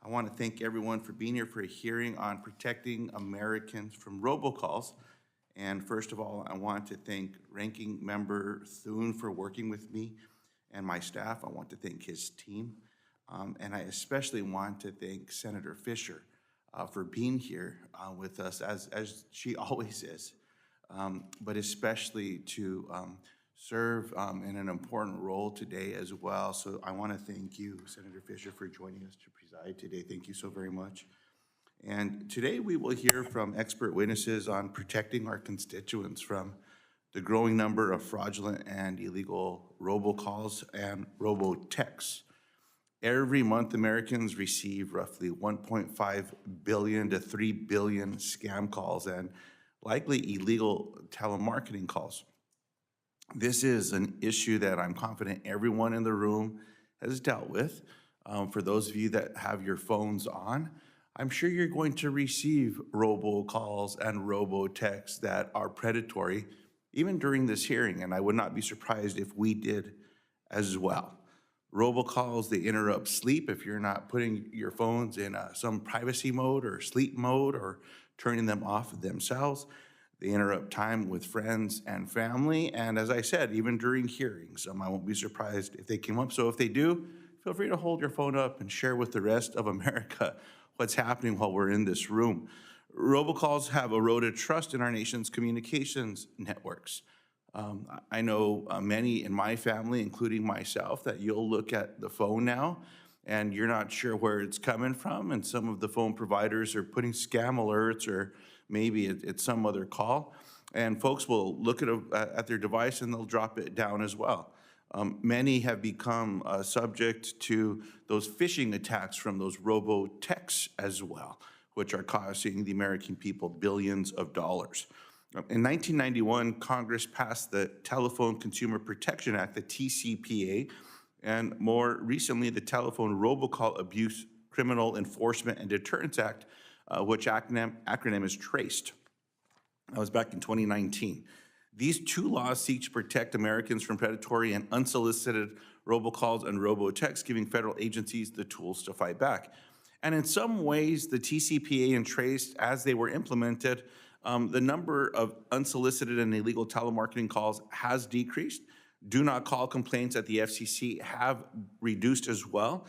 I want to thank everyone for being here for a hearing on protecting Americans from robocalls. And first of all, I want to thank Ranking Member Thune for working with me and my staff. I want to thank his team. And I especially want to thank Senator Fisher for being here with us, as she always is, but especially to serve in an important role today as well. So I want to thank you, Senator Fisher, for joining us to preside today. Thank you so very much. And today we will hear from expert witnesses on protecting our constituents from the growing number of fraudulent and illegal robocalls and robotexts. Every month, Americans receive roughly 1.5 billion to 3 billion scam calls and likely illegal telemarketing calls. This is an issue that I'm confident everyone in the room has dealt with. For those of you that have your phones on, I'm sure you're going to receive robocalls and robotexts that are predatory, even during this hearing, and I would not be surprised if we did as well. Robocalls, they interrupt sleep if you're not putting your phones in some privacy mode or sleep mode or turning them off themselves. They interrupt time with friends and family, and as I said, even during hearings, I won't be surprised if they came up. So if they do, feel free to hold your phone up and share with the rest of America what's happening while we're in this room. Robocalls have eroded trust in our nation's communications networks. I know many in my family, including myself, that you'll look at the phone now and you're not sure where it's coming from, and some of the phone providers are putting scam alerts, or maybe it's some other call, and folks will look at their device and they'll drop it down as well. Many have become subject to those phishing attacks from those robotexts as well, which are costing the American people billions of dollars. In 1991, Congress passed the Telephone Consumer Protection Act, the TCPA, and more recently, the Telephone Robocall Abuse Criminal Enforcement and Deterrence Act, which acronym is TRACED. That was back in 2019. These two laws seek to protect Americans from predatory and unsolicited robocalls and robotexts, giving federal agencies the tools to fight back. And in some ways, the TCPA and TRACED, as they were implemented, the number of unsolicited and illegal telemarketing calls has decreased. Do not call complaints at the FCC have reduced as well,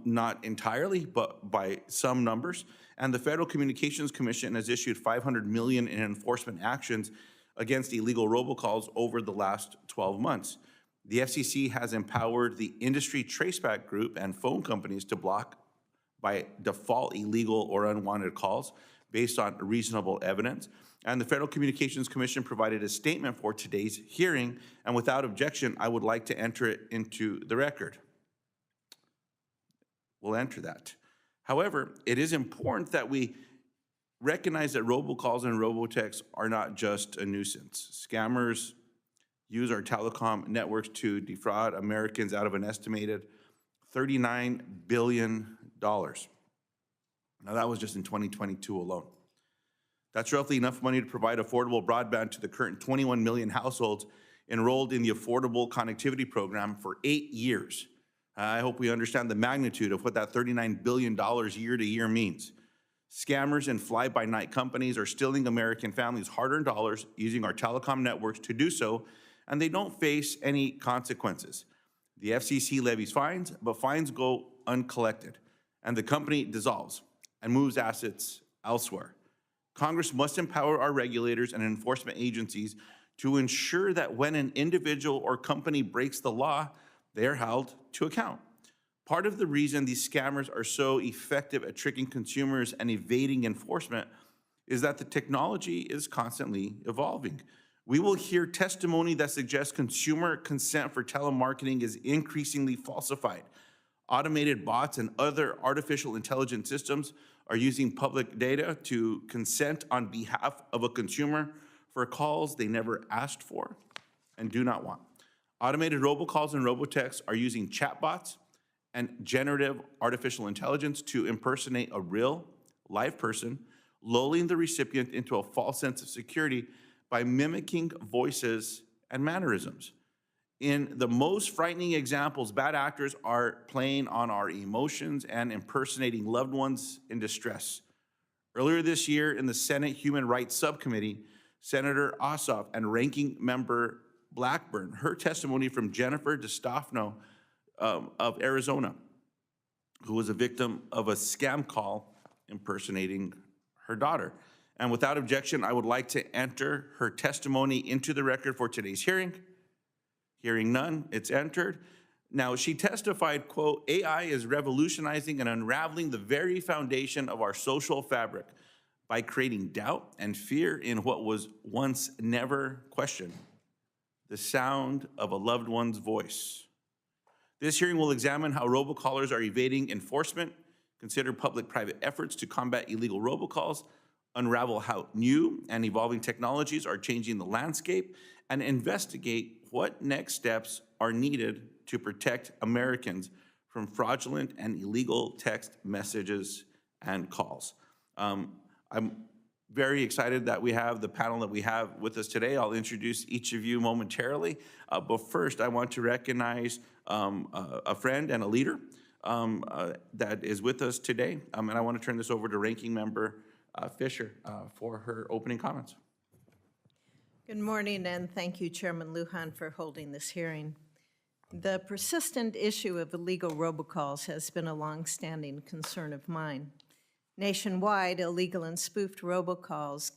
not entirely, but by some numbers. And the Federal Communications Commission has issued $500 million in enforcement actions against illegal robocalls over the last 12 months. The FCC has empowered the industry Traceback group and phone companies to block by default illegal or unwanted calls based on reasonable evidence. And the Federal Communications Commission provided a statement for today's hearing, and without objection, I would like to enter it into the record. We'll enter that. However, it is important that we recognize that robocalls and robotexts are not just a nuisance. Scammers use our telecom networks to defraud Americans out of an estimated $39 billion. Now, that was just in 2022 alone. That's roughly enough money to provide affordable broadband to the current 21 million households enrolled in the Affordable Connectivity Program for 8 years. I hope we understand the magnitude of what that $39 billion year to year means. Scammers and fly-by-night companies are stealing American families' hard-earned dollars using our telecom networks to do so, and they don't face any consequences. The FCC levies fines, but fines go uncollected, and the company dissolves and moves assets elsewhere. Congress must empower our regulators and enforcement agencies to ensure that when an individual or company breaks the law, they are held to account. Part of the reason these scammers are so effective at tricking consumers and evading enforcement is that the technology is constantly evolving. We will hear testimony that suggests consumer consent for telemarketing is increasingly falsified. Automated bots and other artificial intelligence systems are using public data to consent on behalf of a consumer for calls they never asked for and do not want. Automated robocalls and robotexts are using chatbots and generative artificial intelligence to impersonate a real, live person, lulling the recipient into a false sense of security by mimicking voices and mannerisms. In the most frightening examples, bad actors are playing on our emotions and impersonating loved ones in distress. Earlier this year in the Senate Human Rights Subcommittee, Senator Ossoff and Ranking Member Blackburn heard testimony from Jennifer DiStefano of Arizona, who was a victim of a scam call impersonating her daughter. And without objection, I would like to enter her testimony into the record for today's hearing. Hearing none, it's entered. Now, she testified, quote, AI is revolutionizing and unraveling the very foundation of our social fabric by creating doubt and fear in what was once never questioned, the sound of a loved one's voice. This hearing will examine how robocallers are evading enforcement, consider public-private efforts to combat illegal robocalls, unravel how new and evolving technologies are changing the landscape, and investigate what next steps are needed to protect Americans from fraudulent and illegal text messages and calls. I'm very excited that we have the panel that we have with us today. I'll introduce each of you momentarily, but first I want to recognize a friend and a leader that is with us today, and I want to turn this over to Ranking Member Fisher for her opening comments. Good morning, and thank you, Chairman Luján, for holding this hearing. The persistent issue of illegal robocalls has been a longstanding concern of mine. Nationwide, illegal and spoofed robocalls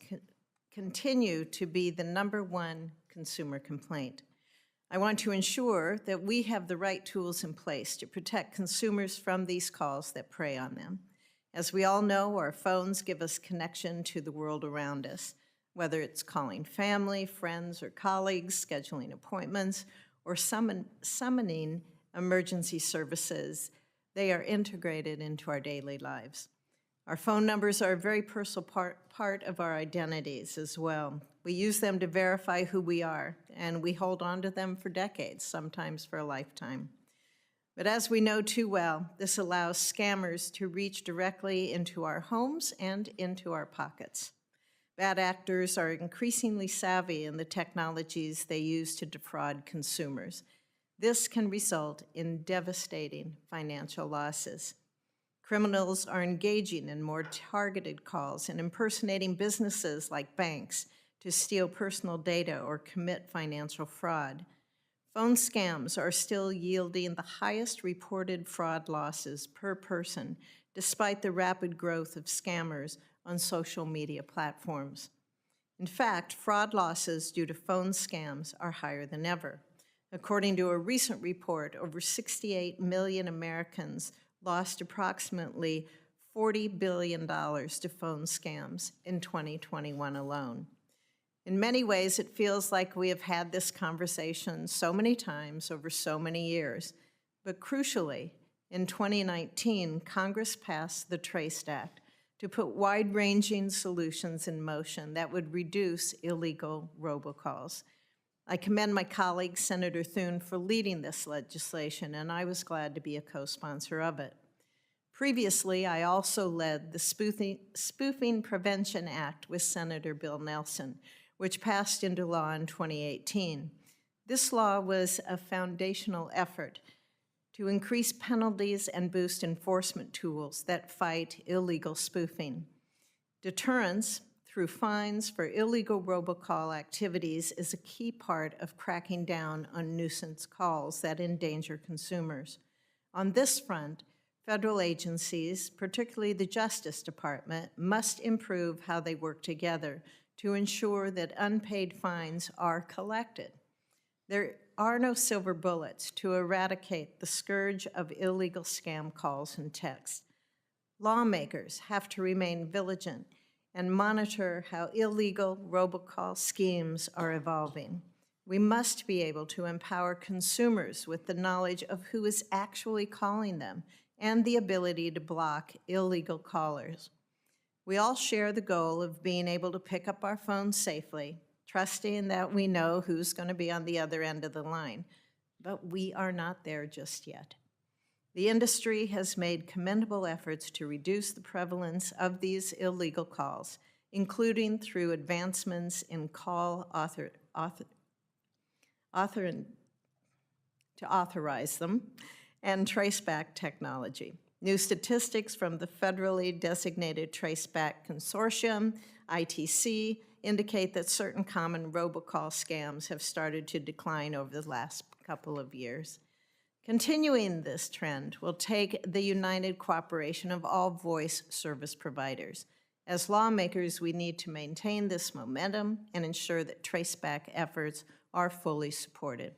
continue to be the #1 consumer complaint. I want to ensure that we have the right tools in place to protect consumers from these calls that prey on them. As we all know, our phones give us connection to the world around us, whether it's calling family, friends, or colleagues, scheduling appointments, or summoning emergency services. They are integrated into our daily lives. Our phone numbers are a very personal part of our identities as well. We use them to verify who we are, and we hold on to them for decades, sometimes for a lifetime. But as we know too well, this allows scammers to reach directly into our homes and into our pockets. Bad actors are increasingly savvy in the technologies they use to defraud consumers. This can result in devastating financial losses. Criminals are engaging in more targeted calls and impersonating businesses like banks to steal personal data or commit financial fraud. Phone scams are still yielding the highest reported fraud losses per person, despite the rapid growth of scammers on social media platforms. In fact, fraud losses due to phone scams are higher than ever. According to a recent report, over 68 million Americans lost approximately $40 billion to phone scams in 2021 alone. In many ways, it feels like we have had this conversation so many times over so many years, but crucially, in 2019, Congress passed the Traceback to put wide-ranging solutions in motion that would reduce illegal robocalls. I commend my colleague, Senator Thune, for leading this legislation, and I was glad to be a co-sponsor of it. Previously, I also led the Spoofing Prevention Act with Senator Bill Nelson, which passed into law in 2018. This law was a foundational effort to increase penalties and boost enforcement tools that fight illegal spoofing. Deterrence through fines for illegal robocall activities is a key part of cracking down on nuisance calls that endanger consumers. On this front, federal agencies, particularly the Justice Department, must improve how they work together to ensure that unpaid fines are collected. There are no silver bullets to eradicate the scourge of illegal scam calls and texts. Lawmakers have to remain vigilant and monitor how illegal robocall schemes are evolving. We must be able to empower consumers with the knowledge of who is actually calling them and the ability to block illegal callers. We all share the goal of being able to pick up our phones safely, trusting that we know who's going to be on the other end of the line, but we are not there just yet. The industry has made commendable efforts to reduce the prevalence of these illegal calls, including through advancements in call to authorize them, and Traceback technology. New statistics from the federally designated Traceback Consortium, ITC, indicate that certain common robocall scams have started to decline over the last couple of years. Continuing this trend will take the united cooperation of all voice service providers. As lawmakers, we need to maintain this momentum and ensure that Traceback efforts are fully supported.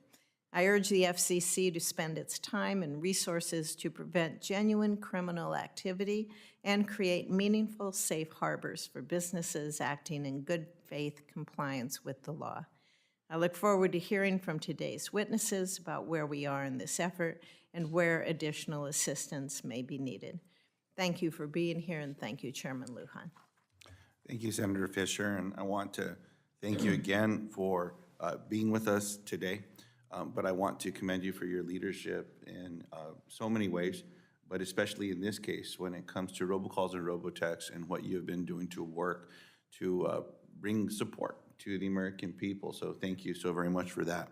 I urge the FCC to spend its time and resources to prevent genuine criminal activity and create meaningful safe harbors for businesses acting in good faith compliance with the law. I look forward to hearing from today's witnesses about where we are in this effort and where additional assistance may be needed. Thank you for being here, and thank you, Chairman Luján. Thank you, Senator Fisher, and I want to thank you again for being with us today. But I want to commend you for your leadership in so many ways, but especially in this case when it comes to robocalls and robotexts and what you have been doing to work to bring support to the American people. So thank you so very much for that.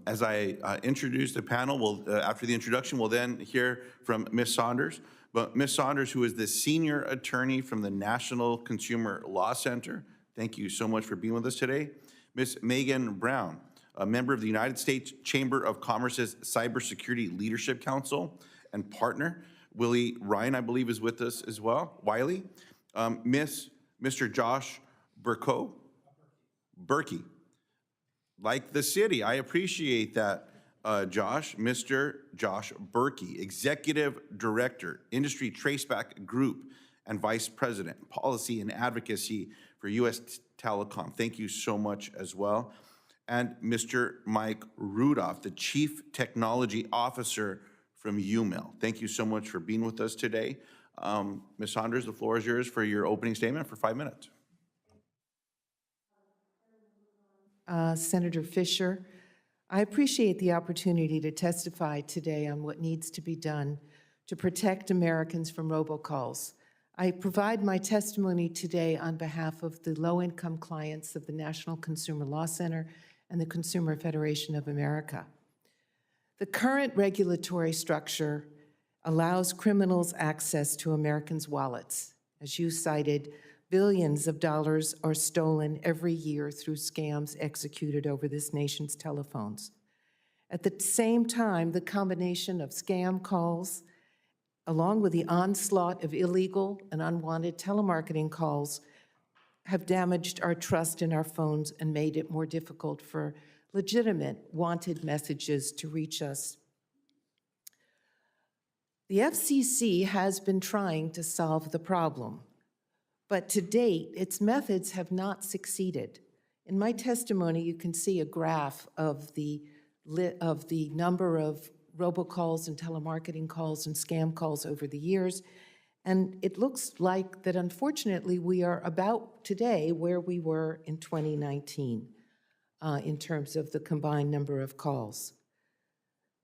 As I introduce the panel, after the introduction, we'll then hear from Ms. Saunders. But Ms. Saunders, who is the senior attorney from the National Consumer Law Center, thank you so much for being with us today. Ms. Megan Brown, a member of the United States Chamber of Commerce's Cybersecurity Leadership Council and partner. Willie Rein, I believe, is with us as well. Wiley. Mr. Josh Bercu. Like the city, I appreciate that, Josh. Mr. Josh Bercu, Executive Director, Industry Traceback Group, and Vice President, Policy and Advocacy for USTelecom. Thank you so much as well. And Mr. Mike Rudolph, the Chief Technology Officer from YouMail. Thank you so much for being with us today. Ms. Saunders, the floor is yours for your opening statement for 5 minutes. Senator Fisher, I appreciate the opportunity to testify today on what needs to be done to protect Americans from robocalls. I provide my testimony today on behalf of the low-income clients of the National Consumer Law Center and the Consumer Federation of America. The current regulatory structure allows criminals access to Americans' wallets. As you cited, billions of dollars are stolen every year through scams executed over this nation's telephones. At the same time, the combination of scam calls, along with the onslaught of illegal and unwanted telemarketing calls, have damaged our trust in our phones and made it more difficult for legitimate wanted messages to reach us. The FCC has been trying to solve the problem, but to date, its methods have not succeeded. In my testimony, you can see a graph of the number of robocalls and telemarketing calls and scam calls over the years, and it looks like that, unfortunately, we are about today where we were in 2019 in terms of the combined number of calls.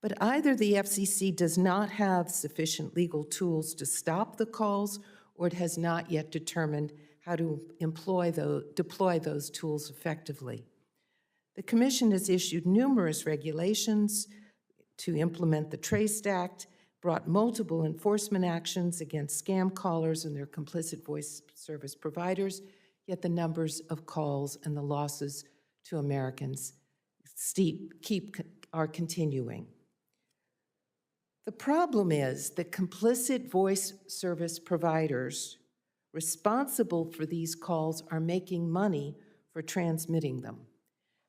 But either the FCC does not have sufficient legal tools to stop the calls, or it has not yet determined how to deploy those tools effectively. The Commission has issued numerous regulations to implement the Trace Act, brought multiple enforcement actions against scam callers and their complicit voice service providers, yet the numbers of calls and the losses to Americans are continuing. The problem is that complicit voice service providers responsible for these calls are making money for transmitting them.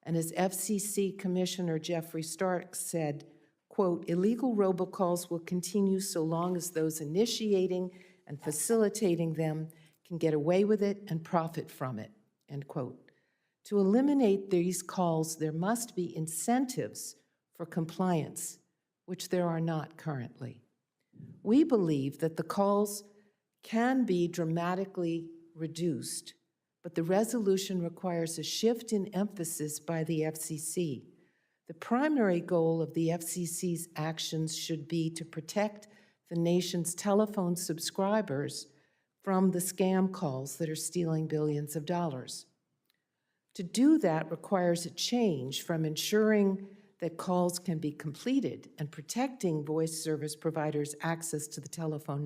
And as FCC Commissioner Jeffrey Stark said, quote, "Illegal robocalls will continue so long as those initiating and facilitating them can get away with it and profit from it," end quote. To eliminate these calls, there must be incentives for compliance, which there are not currently. We believe that the calls can be dramatically reduced, but the resolution requires a shift in emphasis by the FCC. The primary goal of the FCC's actions should be to protect the nation's telephone subscribers from the scam calls that are stealing billions of dollars. To do that requires a change from ensuring that calls can be completed and protecting voice service providers' access to the telephone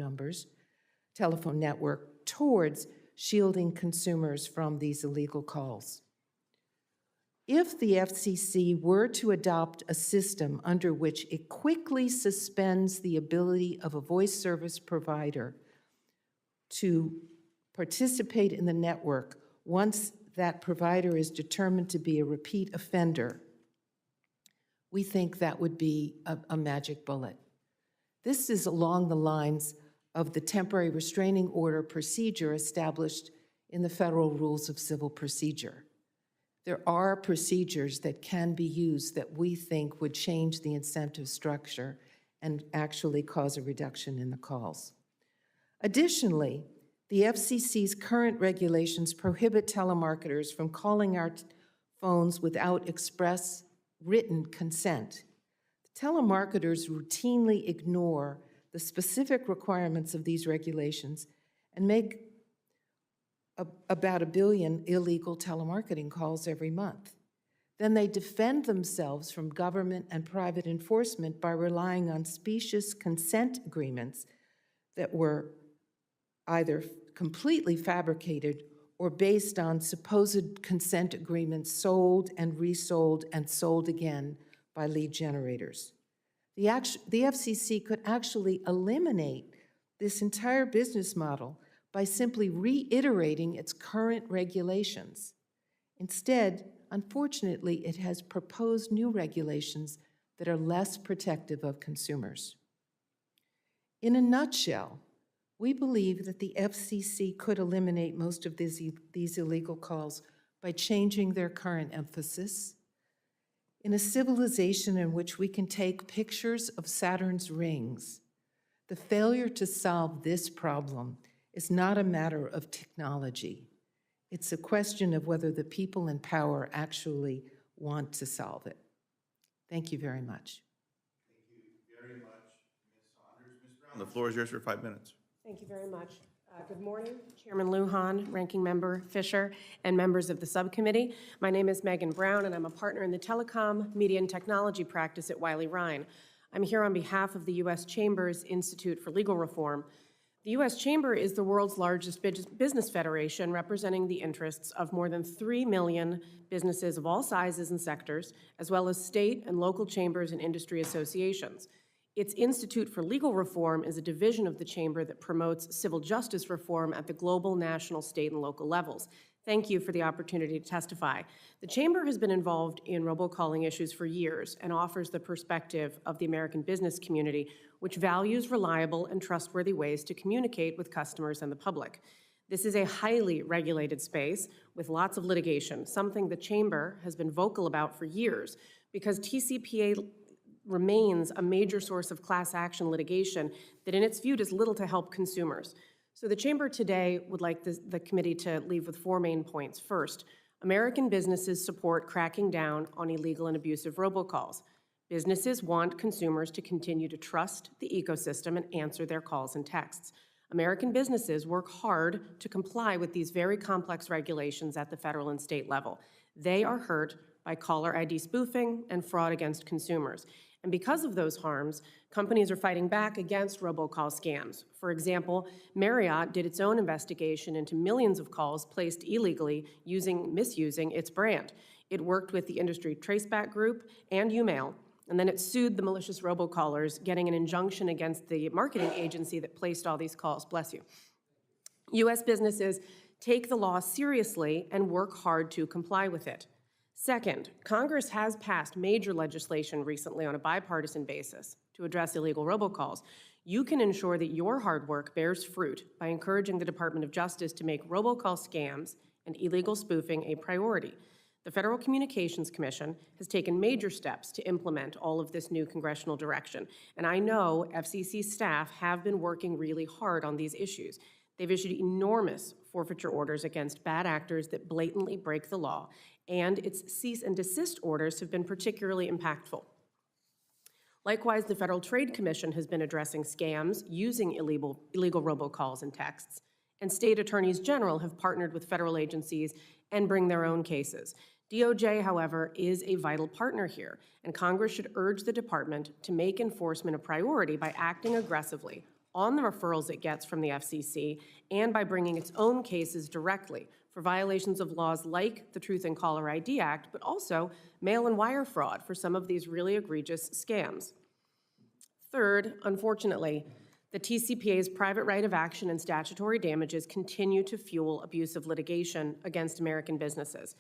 network towards shielding consumers from these illegal calls. If the FCC were to adopt a system under which it quickly suspends the ability of a voice service provider to participate in the network once that provider is determined to be a repeat offender, we think that would be a magic bullet. This is along the lines of the temporary restraining order procedure established in the Federal Rules of Civil Procedure. There are procedures that can be used that we think would change the incentive structure and actually cause a reduction in the calls. Additionally, the FCC's current regulations prohibit telemarketers from calling our phones without express written consent. Telemarketers routinely ignore the specific requirements of these regulations and make about 1 billion illegal telemarketing calls every month. Then they defend themselves from government and private enforcement by relying on specious consent agreements that were either completely fabricated or based on supposed consent agreements sold and resold and sold again by lead generators. The FCC could actually eliminate this entire business model by simply reiterating its current regulations. Instead, unfortunately, it has proposed new regulations that are less protective of consumers. In a nutshell, we believe that the FCC could eliminate most of these illegal calls by changing their current emphasis. In a civilization in which we can take pictures of Saturn's rings, the failure to solve this problem is not a matter of technology. It's a question of whether the people in power actually want to solve it. Thank you very much. Thank you very much, Ms. Saunders. Ms. Brown, the floor is yours for 5 minutes. Thank you very much. Good morning, Chairman Luján, Ranking Member Fisher, and members of the subcommittee. My name is Megan Brown, and I'm a partner in the Telecom, Media, and Technology practice at Wiley Rein. I'm here on behalf of the U.S. Chamber's Institute for Legal Reform. The U.S. Chamber is the world's largest business federation, representing the interests of more than 3 million businesses of all sizes and sectors, as well as state and local chambers and industry associations. Its Institute for Legal Reform is a division of the Chamber that promotes civil justice reform at the global, national, state, and local levels. Thank you for the opportunity to testify. The Chamber has been involved in robocalling issues for years and offers the perspective of the American business community, which values reliable and trustworthy ways to communicate with customers and the public. This is a highly regulated space with lots of litigation, something the Chamber has been vocal about for years because TCPA remains a major source of class action litigation that in its view does little to help consumers. So the Chamber today would like the committee to leave with 4 main points. First, American businesses support cracking down on illegal and abusive robocalls. Businesses want consumers to continue to trust the ecosystem and answer their calls and texts. American businesses work hard to comply with these very complex regulations at the federal and state level. They are hurt by caller ID spoofing and fraud against consumers. And because of those harms, companies are fighting back against robocall scams. For example, Marriott did its own investigation into millions of calls placed illegally misusing its brand. It worked with the industry Traceback group and YouMail, and then it sued the malicious robocallers, getting an injunction against the marketing agency that placed all these calls. Bless you. U.S. businesses take the law seriously and work hard to comply with it. Second, Congress has passed major legislation recently on a bipartisan basis to address illegal robocalls. You can ensure that your hard work bears fruit by encouraging the Department of Justice to make robocall scams and illegal spoofing a priority. The Federal Communications Commission has taken major steps to implement all of this new congressional direction, and I know FCC staff have been working really hard on these issues. They've issued enormous forfeiture orders against bad actors that blatantly break the law, and its cease and desist orders have been particularly impactful. Likewise, the Federal Trade Commission has been addressing scams using illegal robocalls and texts, and state attorneys general have partnered with federal agencies and bring their own cases. DOJ, however, is a vital partner here, and Congress should urge the department to make enforcement a priority by acting aggressively on the referrals it gets from the FCC and by bringing its own cases directly for violations of laws like the Truth in Caller ID Act, but also mail and wire fraud for some of these really egregious scams. Third, unfortunately, the TCPA's private right of action and statutory damages continue to fuel abusive litigation against American businesses.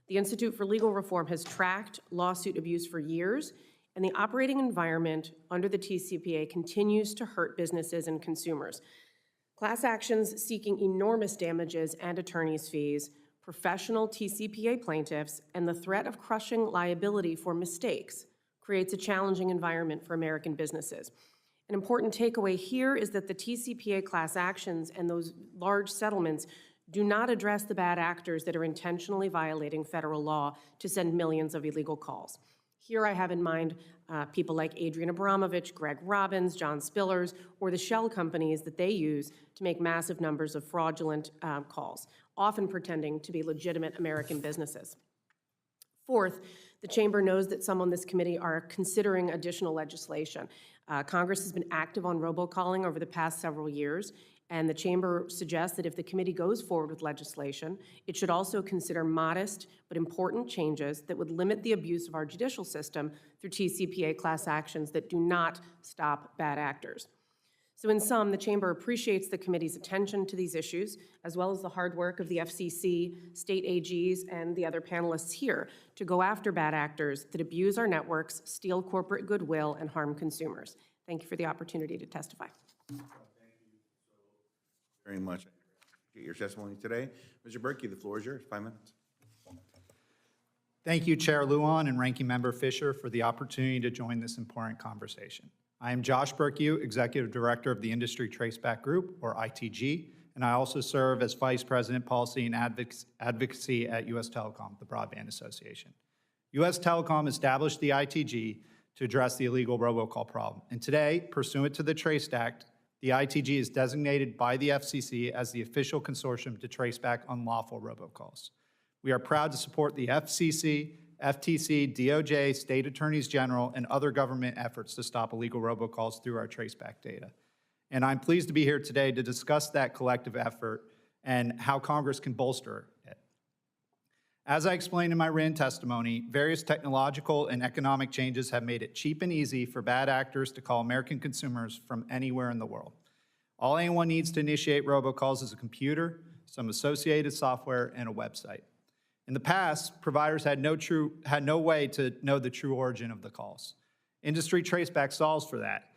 The Institute for Legal Reform has tracked lawsuit abuse for years, and the operating environment under the TCPA continues to hurt businesses and consumers. Class actions seeking enormous damages and attorney's fees, professional TCPA plaintiffs, and the threat of crushing liability for mistakes creates a challenging environment for American businesses. An important takeaway here is that the TCPA class actions and those large settlements do not address the bad actors that are intentionally violating federal law to send millions of illegal calls. Here I have in mind people like Adrian Abramovich, Greg Robbins, John Spillers, or the shell companies that they use to make massive numbers of fraudulent calls, often pretending to be legitimate American businesses. Fourth, the Chamber knows that some on this committee are considering additional legislation. Congress has been active on robocalling over the past several years, and the Chamber suggests that if the committee goes forward with legislation, it should also consider modest but important changes that would limit the abuse of our judicial system through TCPA class actions that do not stop bad actors. So in sum, the Chamber appreciates the committee's attention to these issues, as well as the hard work of the FCC, state AGs, and the other panelists here to go after bad actors that abuse our networks, steal corporate goodwill, and harm consumers. Thank you for the opportunity to testify. Very much. I appreciate your testimony today. Mr. Bercu, the floor is yours. 5 minutes. Thank you, Chair Luján and Ranking Member Fisher, for the opportunity to join this important conversation. I am Josh Bercu, Executive Director of the Industry Traceback Group, or ITG, and I also serve as Vice President Policy and Advocacy at USTelecom, the Broadband Association. USTelecom established the ITG to address the illegal robocall problem, and today, pursuant to the Trace Act, the ITG is designated by the FCC as the official consortium to trace back unlawful robocalls. We are proud to support the FCC, FTC, DOJ, state attorneys general, and other government efforts to stop illegal robocalls through our traceback data. And I'm pleased to be here today to discuss that collective effort and how Congress can bolster it. As I explained in my written testimony, various technological and economic changes have made it cheap and easy for bad actors to call American consumers from anywhere in the world. All anyone needs to initiate robocalls is a computer, some associated software, and a website. In the past, providers had no way to know the true origin of the calls. Industry Traceback solves for that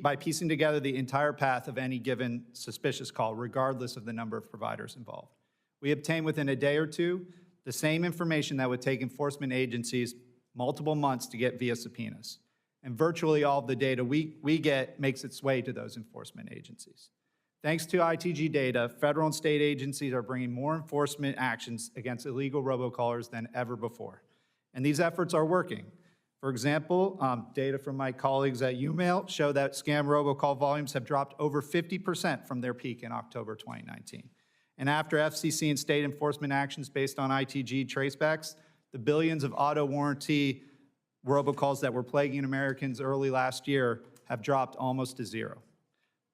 by piecing together the entire path of any given suspicious call, regardless of the number of providers involved. We obtain within a day or two the same information that would take enforcement agencies multiple months to get via subpoenas. And virtually all of the data we get makes its way to those enforcement agencies. Thanks to ITG data, federal and state agencies are bringing more enforcement actions against illegal robocallers than ever before. And these efforts are working. For example, data from my colleagues at YouMail show that scam robocall volumes have dropped over 50% from their peak in October 2019. And after FCC and state enforcement actions based on ITG tracebacks, the billions of auto warranty robocalls that were plaguing Americans early last year have dropped almost to zero.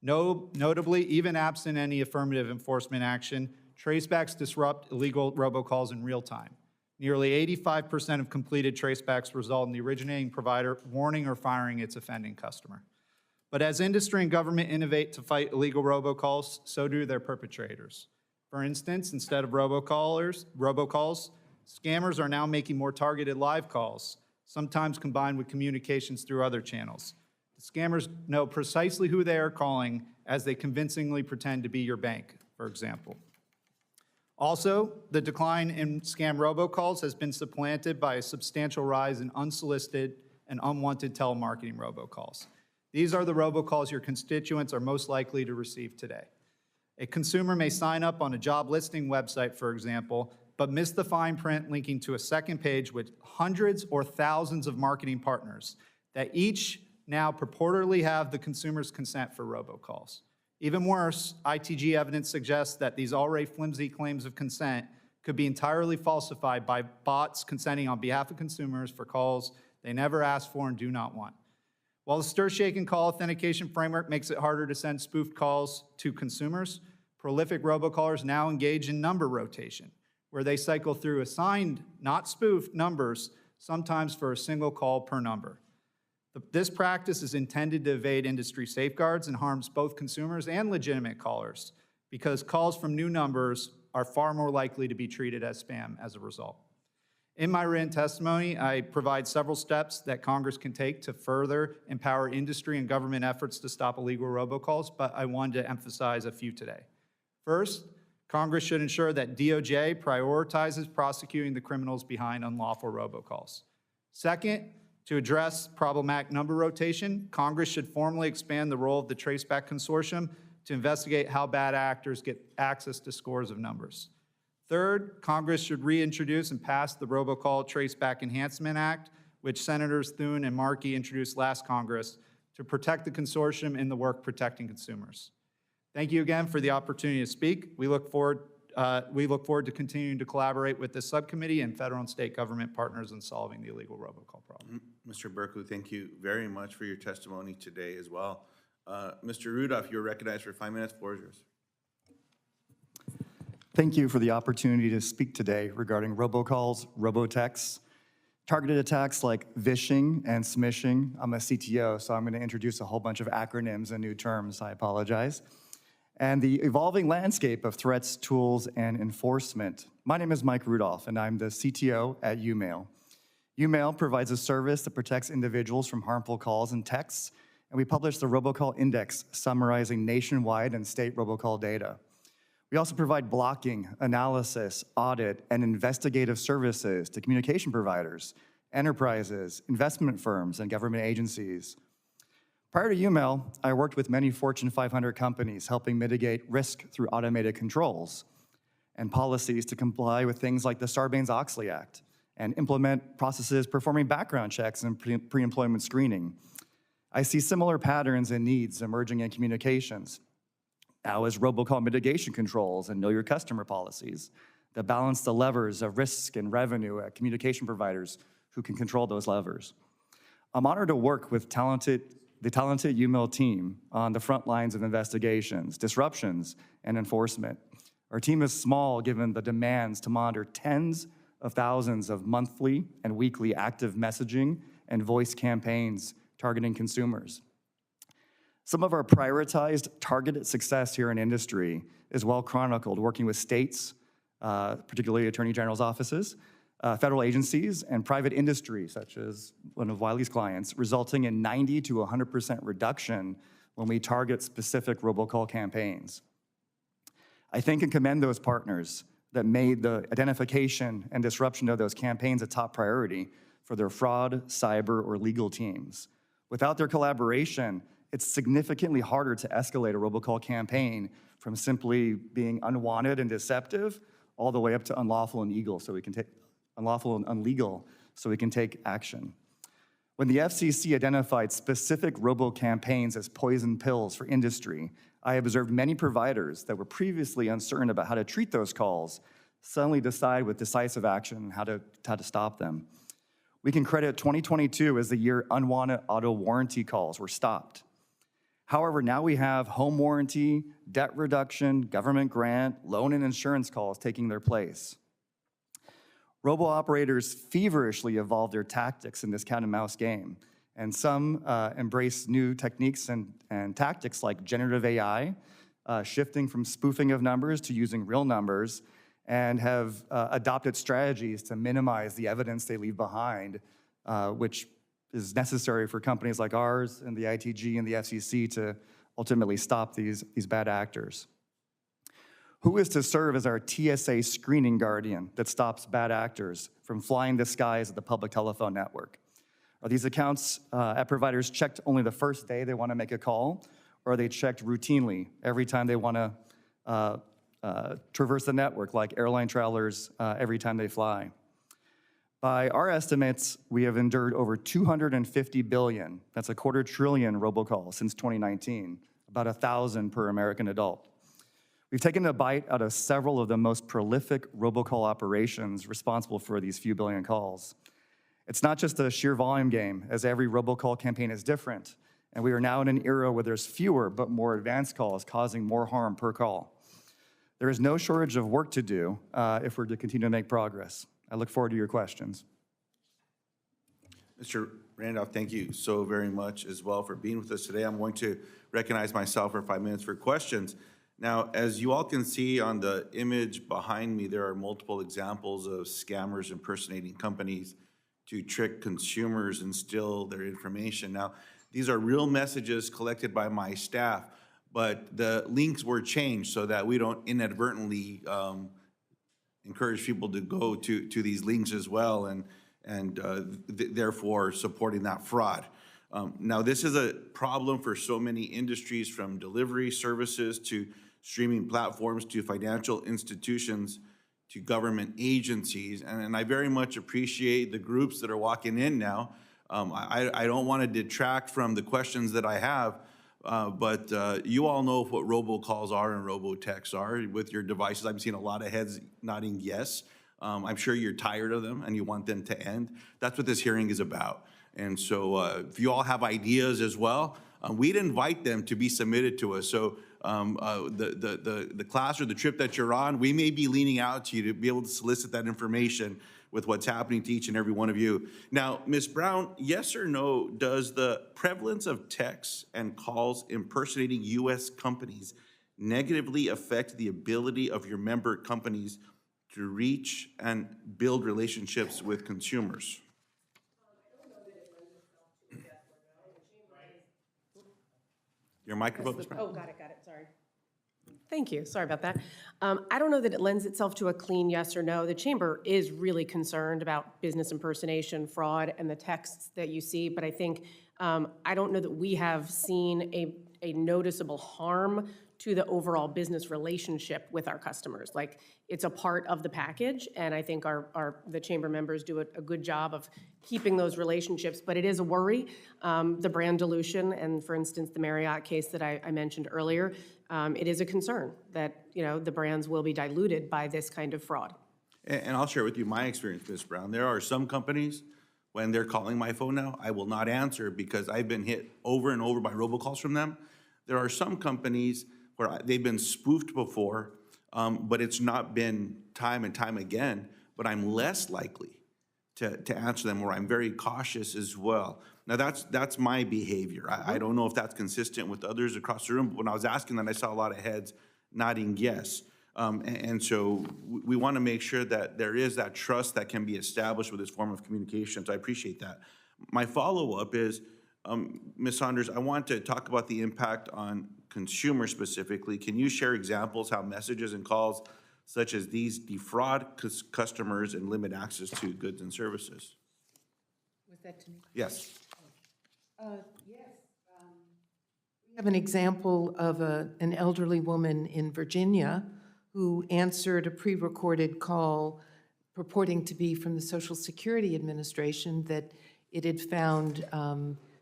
Notably, even absent any affirmative enforcement action, tracebacks disrupt illegal robocalls in real time. Nearly 85% of completed tracebacks result in the originating provider warning or firing its offending customer. But as industry and government innovate to fight illegal robocalls, so do their perpetrators. For instance, instead of robocalls, scammers are now making more targeted live calls, sometimes combined with communications through other channels. The scammers know precisely who they are calling as they convincingly pretend to be your bank, for example. Also, the decline in scam robocalls has been supplanted by a substantial rise in unsolicited and unwanted telemarketing robocalls. These are the robocalls your constituents are most likely to receive today. A consumer may sign up on a job listing website, for example, but miss the fine print linking to a second page with hundreds or thousands of marketing partners that each now purportedly have the consumer's consent for robocalls. Even worse, ITG evidence suggests that these already flimsy claims of consent could be entirely falsified by bots consenting on behalf of consumers for calls they never asked for and do not want. While the stir-shaking call authentication framework makes it harder to send spoofed calls to consumers, prolific robocallers now engage in number rotation, where they cycle through assigned, not spoofed, numbers, sometimes for a single call per number. This practice is intended to evade industry safeguards and harms both consumers and legitimate callers, because calls from new numbers are far more likely to be treated as spam as a result. In my written testimony, I provide several steps that Congress can take to further empower industry and government efforts to stop illegal robocalls, but I wanted to emphasize a few today. First, Congress should ensure that DOJ prioritizes prosecuting the criminals behind unlawful robocalls. Second, to address problematic number rotation, Congress should formally expand the role of the Traceback Consortium to investigate how bad actors get access to scores of numbers. Third, Congress should reintroduce and pass the Robocall Traceback Enhancement Act, which Senators Thune and Markey introduced last Congress to protect the consortium in the work protecting consumers. Thank you again for the opportunity to speak. We look forward to continuing to collaborate with this subcommittee and federal and state government partners in solving the illegal robocall problem. Mr. Bercu, thank you very much for your testimony today as well. Mr. Rudolph, you're recognized for 5 minutes. Floor is yours. Thank you for the opportunity to speak today regarding robocalls, robotexts, targeted attacks like vishing and smishing. I'm a CTO, so I'm going to introduce a whole bunch of acronyms and new terms. I apologize. And the evolving landscape of threats, tools, and enforcement. My name is Mike Rudolph, and I'm the CTO at YouMail. YouMail provides a service that protects individuals from harmful calls and texts, and we publish the Robocall Index summarizing nationwide and state robocall data. We also provide blocking, analysis, audit, and investigative services to communication providers, enterprises, investment firms, and government agencies. Prior to YouMail, I worked with many Fortune 500 companies helping mitigate risk through automated controls and policies to comply with things like the Sarbanes-Oxley Act and implement processes performing background checks and pre-employment screening. I see similar patterns and needs emerging in communications. Now is robocall mitigation controls and know your customer policies that balance the levers of risk and revenue at communication providers who can control those levers. I'm honored to work with the talented YouMail team on the front lines of investigations, disruptions, and enforcement. Our team is small given the demands to monitor tens of thousands of monthly and weekly active messaging and voice campaigns targeting consumers. Some of our prioritized targeted success here in industry is well chronicled, working with states, particularly attorney general's offices, federal agencies, and private industry, such as one of Wiley's clients, resulting in 90 to 100% reduction when we target specific robocall campaigns. I thank and commend those partners that made the identification and disruption of those campaigns a top priority for their fraud, cyber, or legal teams. Without their collaboration, it's significantly harder to escalate a robocall campaign from simply being unwanted and deceptive all the way up to unlawful and illegal, so we can take action. When the FCC identified specific robo-campaigns as poison pills for industry, I observed many providers that were previously uncertain about how to treat those calls suddenly decide with decisive action how to stop them. We can credit 2022 as the year unwanted auto warranty calls were stopped. However, now we have home warranty, debt reduction, government grant, loan and insurance calls taking their place. Robo-operators feverishly evolve their tactics in this cat and mouse game, and some embrace new techniques and tactics like generative AI, shifting from spoofing of numbers to using real numbers, and have adopted strategies to minimize the evidence they leave behind, which is necessary for companies like ours and the ITG and the FCC to ultimately stop these bad actors. Who is to serve as our TSA screening guardian that stops bad actors from flying the skies of the public telephone network? Are these accounts at providers checked only the first day they want to make a call, or are they checked routinely every time they want to traverse the network, like airline travelers every time they fly? By our estimates, we have endured over 250 billion, that's a $250 billion robocalls since 2019, about 1,000 per American adult. We've taken a bite out of several of the most prolific robocall operations responsible for these few billion calls. It's not just a sheer volume game, as every robocall campaign is different, and we are now in an era where there's fewer but more advanced calls causing more harm per call. There is no shortage of work to do if we're to continue to make progress. I look forward to your questions. Mr. Randolph, thank you so very much as well for being with us today. I'm going to recognize myself for 5 minutes for questions. Now, as you all can see on the image behind me, there are multiple examples of scammers impersonating companies to trick consumers and steal their information. Now, these are real messages collected by my staff, but the links were changed so that we don't inadvertently encourage people to go to these links as well and therefore supporting that fraud. Now, this is a problem for so many industries, from delivery services to streaming platforms to financial institutions to government agencies. And I very much appreciate the groups that are walking in now. I don't want to detract from the questions that I have, but you all know what robocalls are and robotexts are with your devices. I'm seeing a lot of heads nodding yes. I'm sure you're tired of them and you want them to end. That's what this hearing is about. And so if you all have ideas as well, we'd invite them to be submitted to us. So the class or the trip that you're on, we may be leaning out to you to be able to solicit that information with what's happening to each and every one of you. Now, Ms. Brown, yes or no, does the prevalence of texts and calls impersonating U.S. companies negatively affect the ability of your member companies to reach and build relationships with consumers? Your microphone, Ms. Brown. Oh, got it, sorry. Thank you, sorry about that. I don't know that it lends itself to a clean yes or no. The Chamber is really concerned about business impersonation, fraud, and the texts that you see, but I think, I don't know that we have seen a noticeable harm to the overall business relationship with our customers. Like, it's a part of the package, and I think the Chamber members do a good job of keeping those relationships, but it is a worry. The brand dilution, and for instance, the Marriott case that I mentioned earlier, it is a concern that, the brands will be diluted by this kind of fraud. And I'll share with you my experience, Ms. Brown. There are some companies, when they're calling my phone now, I will not answer because I've been hit over and over by robocalls from them. There are some companies where they've been spoofed before, but it's not been time and time again, but I'm less likely to answer them, or I'm very cautious as well. Now, that's my behavior. I don't know if that's consistent with others across the room, but when I was asking that, I saw a lot of heads nodding yes. And so we want to make sure that there is that trust that can be established with this form of communication, so I appreciate that. My follow-up is, Ms. Saunders, I want to talk about the impact on consumers specifically. Can you share examples how messages and calls such as these defraud customers and limit access to goods and services? Was that to me? Yes. Yes. We have an example of an elderly woman in Virginia who answered a pre-recorded call purporting to be from the Social Security Administration, that it had found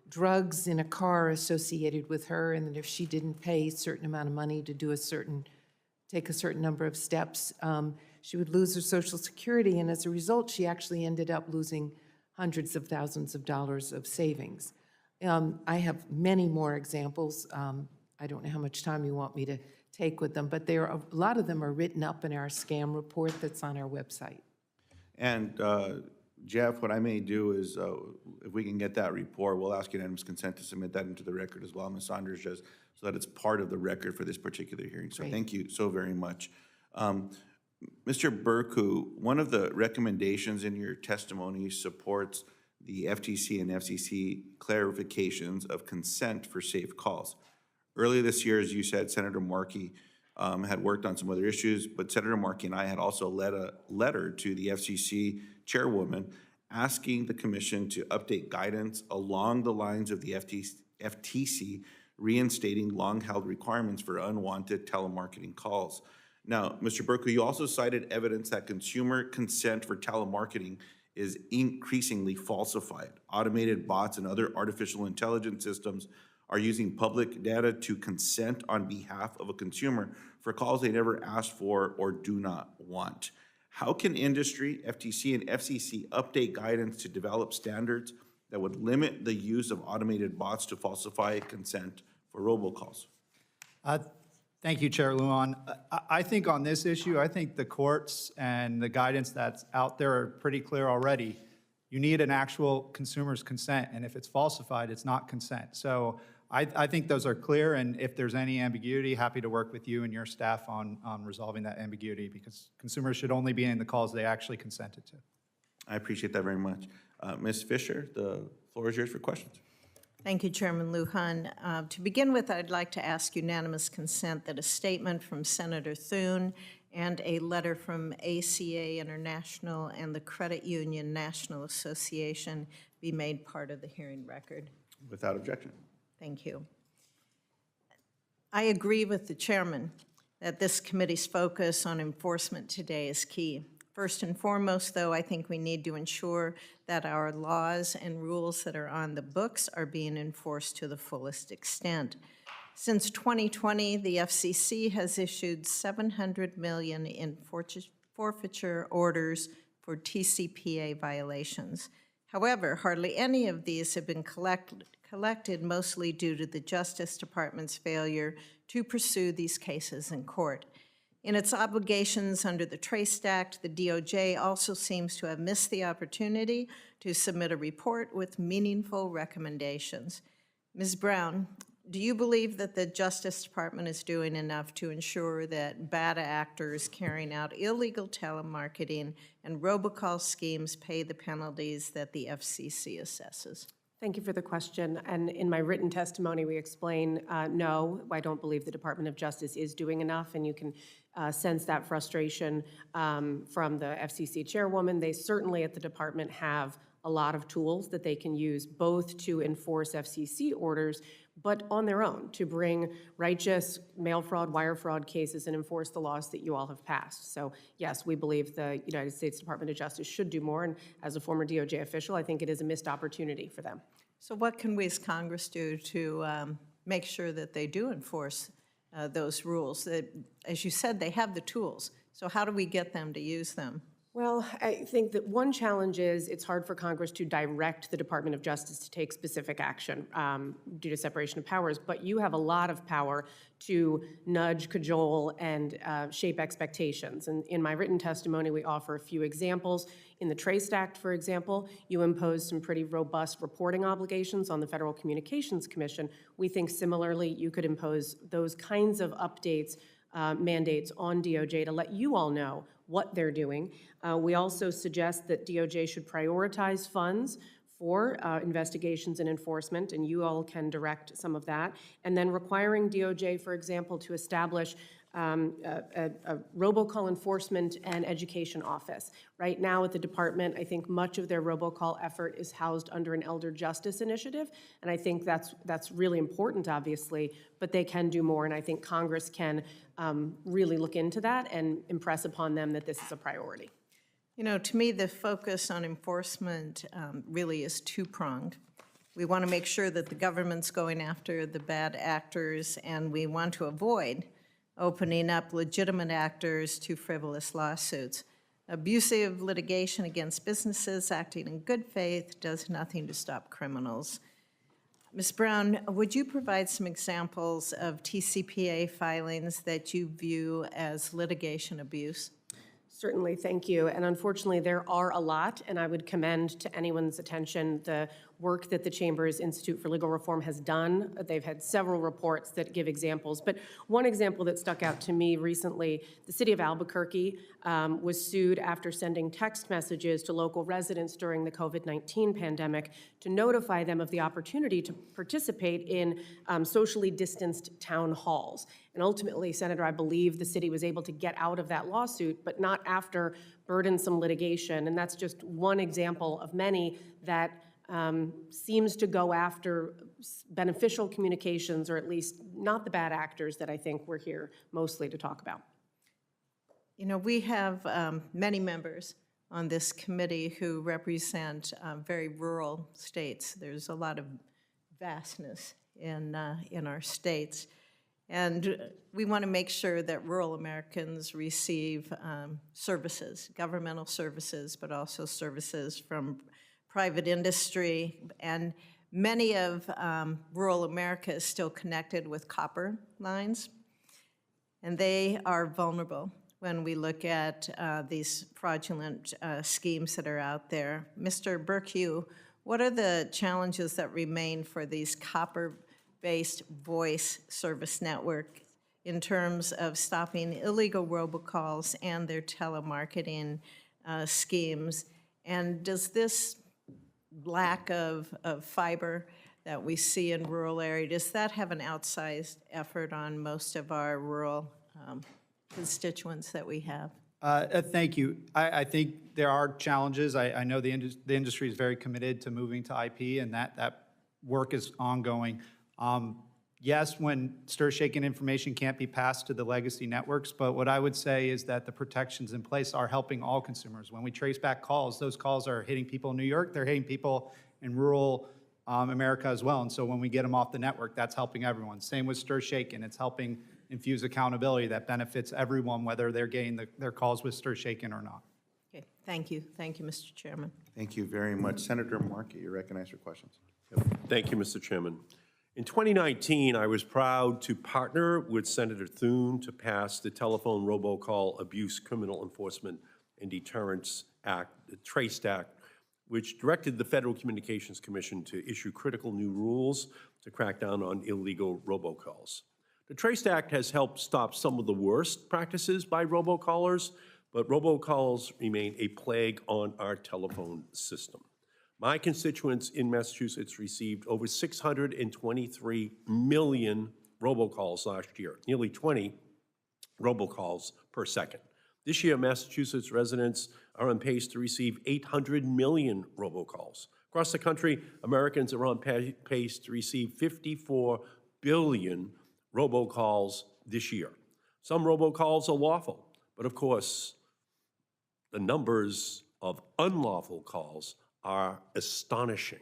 drugs in a car associated with her, and that if she didn't pay a certain amount of money to take a certain number of steps, she would lose her Social Security, and as a result, she actually ended up losing hundreds of thousands of dollars of savings. I have many more examples. I don't know how much time you want me to take with them, but a lot of them are written up in our scam report that's on our website. And Jeff, what I may do is, if we can get that report, we'll ask unanimous consent to submit that into the record as well, Ms. Saunders, just so that it's part of the record for this particular hearing. So thank you so very much. Mr. Bercu, one of the recommendations in your testimony supports the FTC and FCC clarifications of consent for safe calls. Earlier this year, as you said, Senator Markey had worked on some other issues, but Senator Markey and I had also led a letter to the FCC chairwoman asking the commission to update guidance along the lines of the FTC reinstating long-held requirements for unwanted telemarketing calls. Now, Mr. Berku, you also cited evidence that consumer consent for telemarketing is increasingly falsified. Automated bots and other artificial intelligence systems are using public data to consent on behalf of a consumer for calls they never asked for or do not want. How can industry, FTC, and FCC update guidance to develop standards that would limit the use of automated bots to falsify consent for robocalls? Thank you, Chair Luján. I think on this issue, I think the courts and the guidance that's out there are pretty clear already. You need an actual consumer's consent, and if it's falsified, it's not consent. So I think those are clear, and if there's any ambiguity, happy to work with you and your staff on resolving that ambiguity, because consumers should only be in the calls they actually consented to. I appreciate that very much. Ms. Fisher, the floor is yours for questions. Thank you, Chairman Luján. To begin with, I'd like to ask unanimous consent that a statement from Senator Thune and a letter from ACA International and the Credit Union National Association be made part of the hearing record. Without objection. Thank you. I agree with the chairman that this committee's focus on enforcement today is key. First and foremost, though, I think we need to ensure that our laws and rules that are on the books are being enforced to the fullest extent. Since 2020, the FCC has issued $700 million in forfeiture orders for TCPA violations. However, hardly any of these have been collected, mostly due to the Justice Department's failure to pursue these cases in court. In its obligations under the Traceback Act, the DOJ also seems to have missed the opportunity to submit a report with meaningful recommendations. Ms. Brown, do you believe that the Justice Department is doing enough to ensure that bad actors carrying out illegal telemarketing and robocall schemes pay the penalties that the FCC assesses? Thank you for the question. And in my written testimony, we explain, no, I don't believe the Department of Justice is doing enough, and you can sense that frustration from the FCC chairwoman. They certainly at the department have a lot of tools that they can use both to enforce FCC orders, but on their own to bring righteous mail fraud, wire fraud cases and enforce the laws that you all have passed. So yes, we believe the United States Department of Justice should do more, and as a former DOJ official, I think it is a missed opportunity for them. So what can we as Congress do to make sure that they do enforce those rules? As you said, they have the tools. So how do we get them to use them? Well, I think that one challenge is it's hard for Congress to direct the Department of Justice to take specific action due to separation of powers, but you have a lot of power to nudge, cajole, and shape expectations. And in my written testimony, we offer a few examples. In the Traceback Act, for example, you impose some pretty robust reporting obligations on the Federal Communications Commission. We think similarly you could impose those kinds of updates, mandates on DOJ to let you all know what they're doing. We also suggest that DOJ should prioritize funds for investigations and enforcement, and you all can direct some of that. And then requiring DOJ, for example, to establish a robocall enforcement and education office. Right now at the department, I think much of their robocall effort is housed under an elder justice initiative, and I think that's really important, obviously, but they can do more, and I think Congress can really look into that and impress upon them that this is a priority. You know, to me, the focus on enforcement really is two-pronged. We want to make sure that the government's going after the bad actors, and we want to avoid opening up legitimate actors to frivolous lawsuits. Abusive litigation against businesses acting in good faith does nothing to stop criminals. Ms. Brown, would you provide some examples of TCPA filings that you view as litigation abuse? Certainly, thank you. And unfortunately, there are a lot, and I would commend to anyone's attention the work that the Chamber's Institute for Legal Reform has done. They've had several reports that give examples, but one example that stuck out to me recently, the city of Albuquerque was sued after sending text messages to local residents during the COVID-19 pandemic to notify them of the opportunity to participate in socially distanced town halls. And ultimately, Senator, I believe the city was able to get out of that lawsuit, but not after burdensome litigation. And that's just one example of many that seems to go after beneficial communications, or at least not the bad actors that I think we're here mostly to talk about. You know, we have many members on this committee who represent very rural states. There's a lot of vastness in our states. And we want to make sure that rural Americans receive services, governmental services, but also services from private industry. And many of rural America is still connected with copper lines, and they are vulnerable when we look at these fraudulent schemes that are out there. Mr. Bercu, what are the challenges that remain for these copper-based voice service network in terms of stopping illegal robocalls and their telemarketing schemes? And does this lack of fiber that we see in rural areas, does that have an outsized effort on most of our rural constituents that we have? Thank you. I think there are challenges. I know the industry is very committed to moving to IP, and that work is ongoing. Yes, when stir-shaken information can't be passed to the legacy networks, but what I would say is that the protections in place are helping all consumers. When we trace back calls, those calls are hitting people in New York, they're hitting people in rural America as well. And so when we get them off the network, that's helping everyone. Same with stir-shaken, it's helping infuse accountability that benefits everyone, whether they're getting their calls with stir-shaken or not. Okay, thank you. Thank you, Mr. Chairman. Thank you very much. Senator Markey, you're recognized for questions. Thank you, Mr. Chairman. In 2019, I was proud to partner with Senator Thune to pass the Telephone Robocall Abuse Criminal Enforcement and Deterrence Act, the TRACE Act, which directed the Federal Communications Commission to issue critical new rules to crack down on illegal robocalls. The TRACE Act has helped stop some of the worst practices by robocallers, but robocalls remain a plague on our telephone system. My constituents in Massachusetts received over 623 million robocalls last year, nearly 20 robocalls per second. This year, Massachusetts residents are on pace to receive 800 million robocalls. Across the country, Americans are on pace to receive 54 billion robocalls this year. Some robocalls are lawful, but of course, the numbers of unlawful calls are astonishing.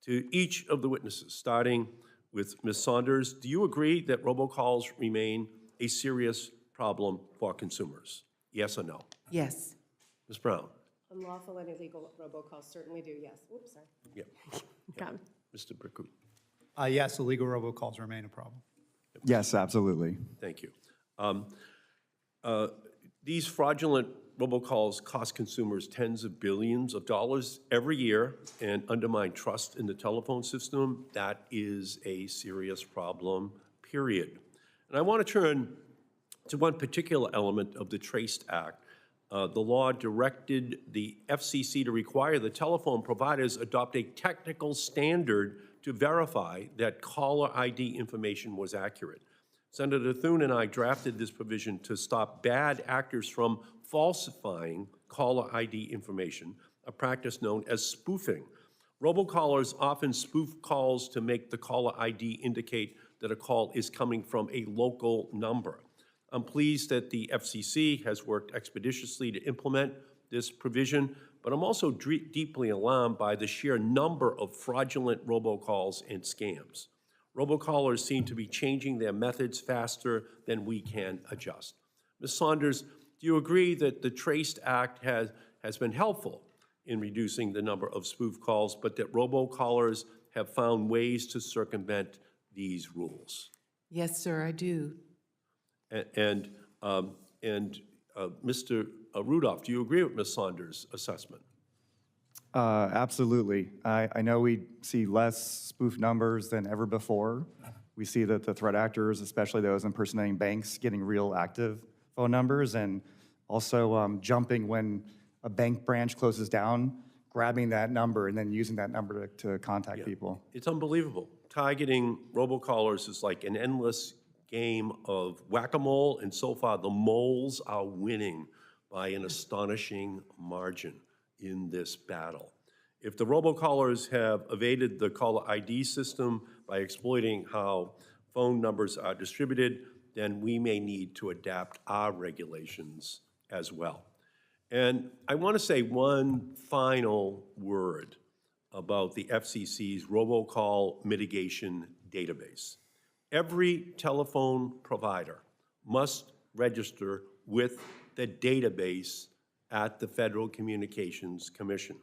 To each of the witnesses, starting with Ms. Saunders, do you agree that robocalls remain a serious problem for consumers? Yes or no? Yes. Ms. Brown? Unlawful and illegal robocalls certainly do, yes. Oops, sorry. Yeah. Got it. Mr. Bercu? Yes, illegal robocalls remain a problem. Yes, absolutely. Thank you. These fraudulent robocalls cost consumers tens of billions of dollars every year and undermine trust in the telephone system. That is a serious problem, period. And I want to turn to one particular element of the TRACE Act. The law directed the FCC to require the telephone providers adopt a technical standard to verify that caller ID information was accurate. Senator Thune and I drafted this provision to stop bad actors from falsifying caller ID information, a practice known as spoofing. Robocallers often spoof calls to make the caller ID indicate that a call is coming from a local number. I'm pleased that the FCC has worked expeditiously to implement this provision, but I'm also deeply alarmed by the sheer number of fraudulent robocalls and scams. Robocallers seem to be changing their methods faster than we can adjust. Ms. Saunders, do you agree that the TRACE Act has been helpful in reducing the number of spoof calls, but that robocallers have found ways to circumvent these rules? Yes, sir, I do. And Mr. Rudolph, do you agree with Ms. Saunders' assessment? Absolutely. I know we see less spoof numbers than ever before. We see that the threat actors, especially those impersonating banks, getting real active phone numbers, and also jumping when a bank branch closes down, grabbing that number and then using that number to contact people. It's unbelievable. Targeting robocallers is like an endless game of whack-a-mole, and so far the moles are winning by an astonishing margin in this battle. If the robocallers have evaded the caller ID system by exploiting how phone numbers are distributed, then we may need to adapt our regulations as well. And I want to say one final word about the FCC's robocall mitigation database. Every telephone provider must register with the database at the Federal Communications Commission.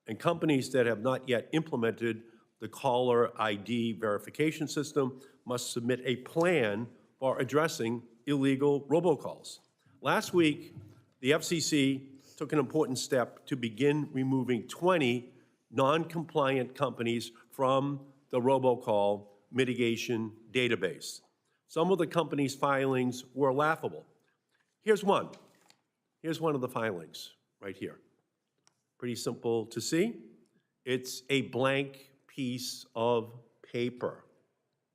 And companies that have not yet implemented the caller ID verification system must submit a plan for addressing illegal robocalls. Last week, the FCC took an important step to begin removing 20 non-compliant companies from the robocall mitigation database. Some of the companies' filings were laughable. Here's one. Here's one of the filings right here. Pretty simple to see. It's a blank piece of paper.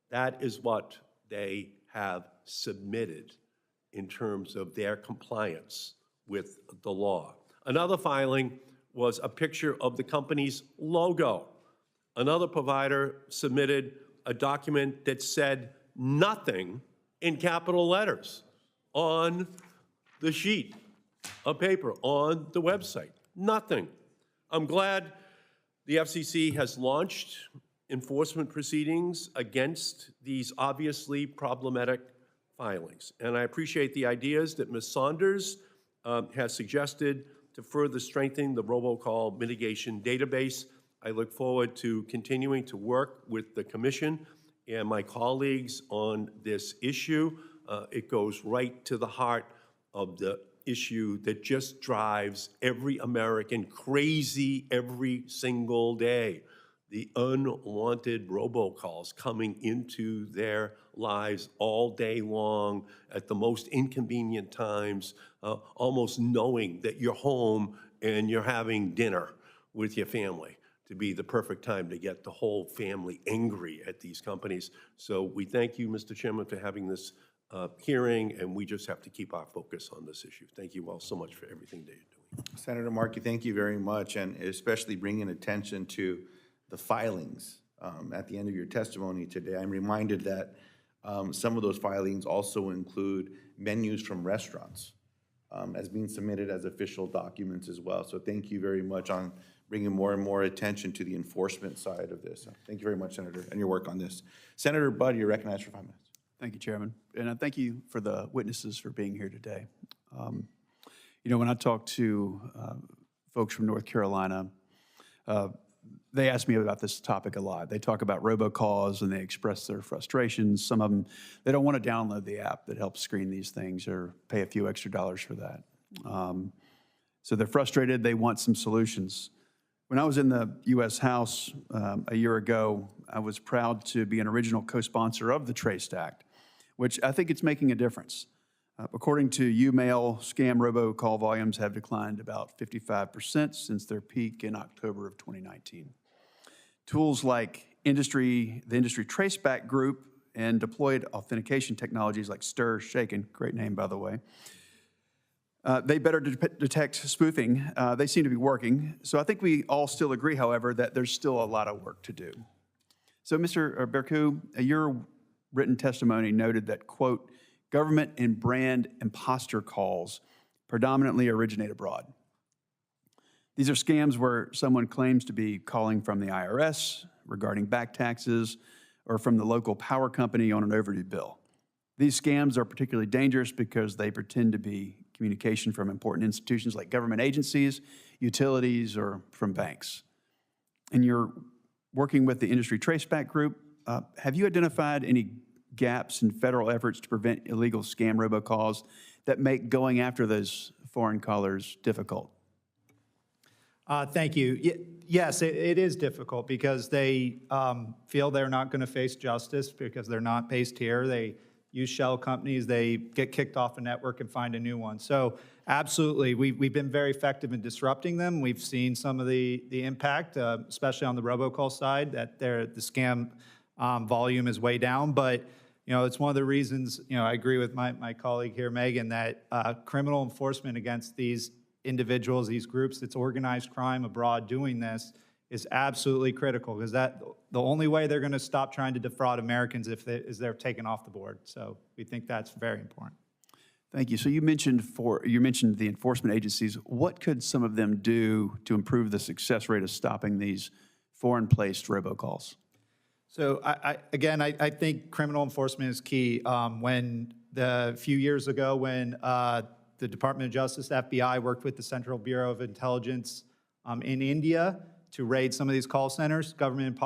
That is what they have submitted in terms of their compliance with the law. Another filing was a picture of the company's logo. Another provider submitted a document that said nothing in capital letters on the sheet of paper on the website. Nothing. I'm glad the FCC has launched enforcement proceedings against these obviously problematic filings. And I appreciate the ideas that Ms. Saunders has suggested to further strengthen the robocall mitigation database. I look forward to continuing to work with the Commission and my colleagues on this issue. It goes right to the heart of the issue that just drives every American crazy every single day. The unwanted robocalls coming into their lives all day long at the most inconvenient times, almost knowing that you're home and you're having dinner with your family to be the perfect time to get the whole family angry at these companies. So we thank you, Mr. Chairman, for having this hearing, and we just have to keep our focus on this issue. Thank you all so much for everything that you're doing. Senator Markey, thank you very much, and especially bringing attention to the filings at the end of your testimony today. I'm reminded that some of those filings also include menus from restaurants as being submitted as official documents as well. So thank you very much on bringing more and more attention to the enforcement side of this. Thank you very much, Senator, and your work on this. Senator Budd, you're recognized for 5 minutes. Thank you, Chairman. And I thank you for the witnesses for being here today. You know, when I talk to folks from North Carolina, they ask me about this topic a lot. They talk about robocalls and they express their frustrations. Some of them, they don't want to download the app that helps screen these things or pay a few extra dollars for that. So they're frustrated. They want some solutions. When I was in the U.S. House a year ago, I was proud to be an original co-sponsor of the Trace Act, which I think it's making a difference. According to YouMail, scam robocall volumes have declined about 55% since their peak in October of 2019. Tools like the industry Traceback group and deployed authentication technologies like Stir, Shaken, great name by the way, they better detect spoofing. They seem to be working. So I think we all still agree, however, that there's still a lot of work to do. So Mr. Bercu, your written testimony noted that, quote, government and brand imposter calls predominantly originate abroad. These are scams where someone claims to be calling from the IRS regarding back taxes or from the local power company on an overdue bill. These scams are particularly dangerous because they pretend to be communication from important institutions like government agencies, utilities, or from banks. And you're working with the industry Traceback group. Have you identified any gaps in federal efforts to prevent illegal scam robocalls that make going after those foreign callers difficult? Thank you. Yes, it is difficult because they feel they're not going to face justice because they're not based here. They use shell companies, they get kicked off a network and find a new one. So absolutely, we've been very effective in disrupting them. We've seen some of the impact, especially on the robocall side, that the scam volume is way down. But you know, it's one of the reasons, you know, I agree with my colleague here, Megan, that criminal enforcement against these individuals, these groups, that's organized crime abroad doing this is absolutely critical because the only way they're going to stop trying to defraud Americans is they're taken off the board. So we think that's very important. Thank you. So you mentioned the enforcement agencies. What could some of them do to improve the success rate of stopping these foreign-placed robocalls? So I think criminal enforcement is key. A few years ago, when the Department of Justice, FBI, worked with the Central Bureau of Intelligence in India to raid some of these call centers, government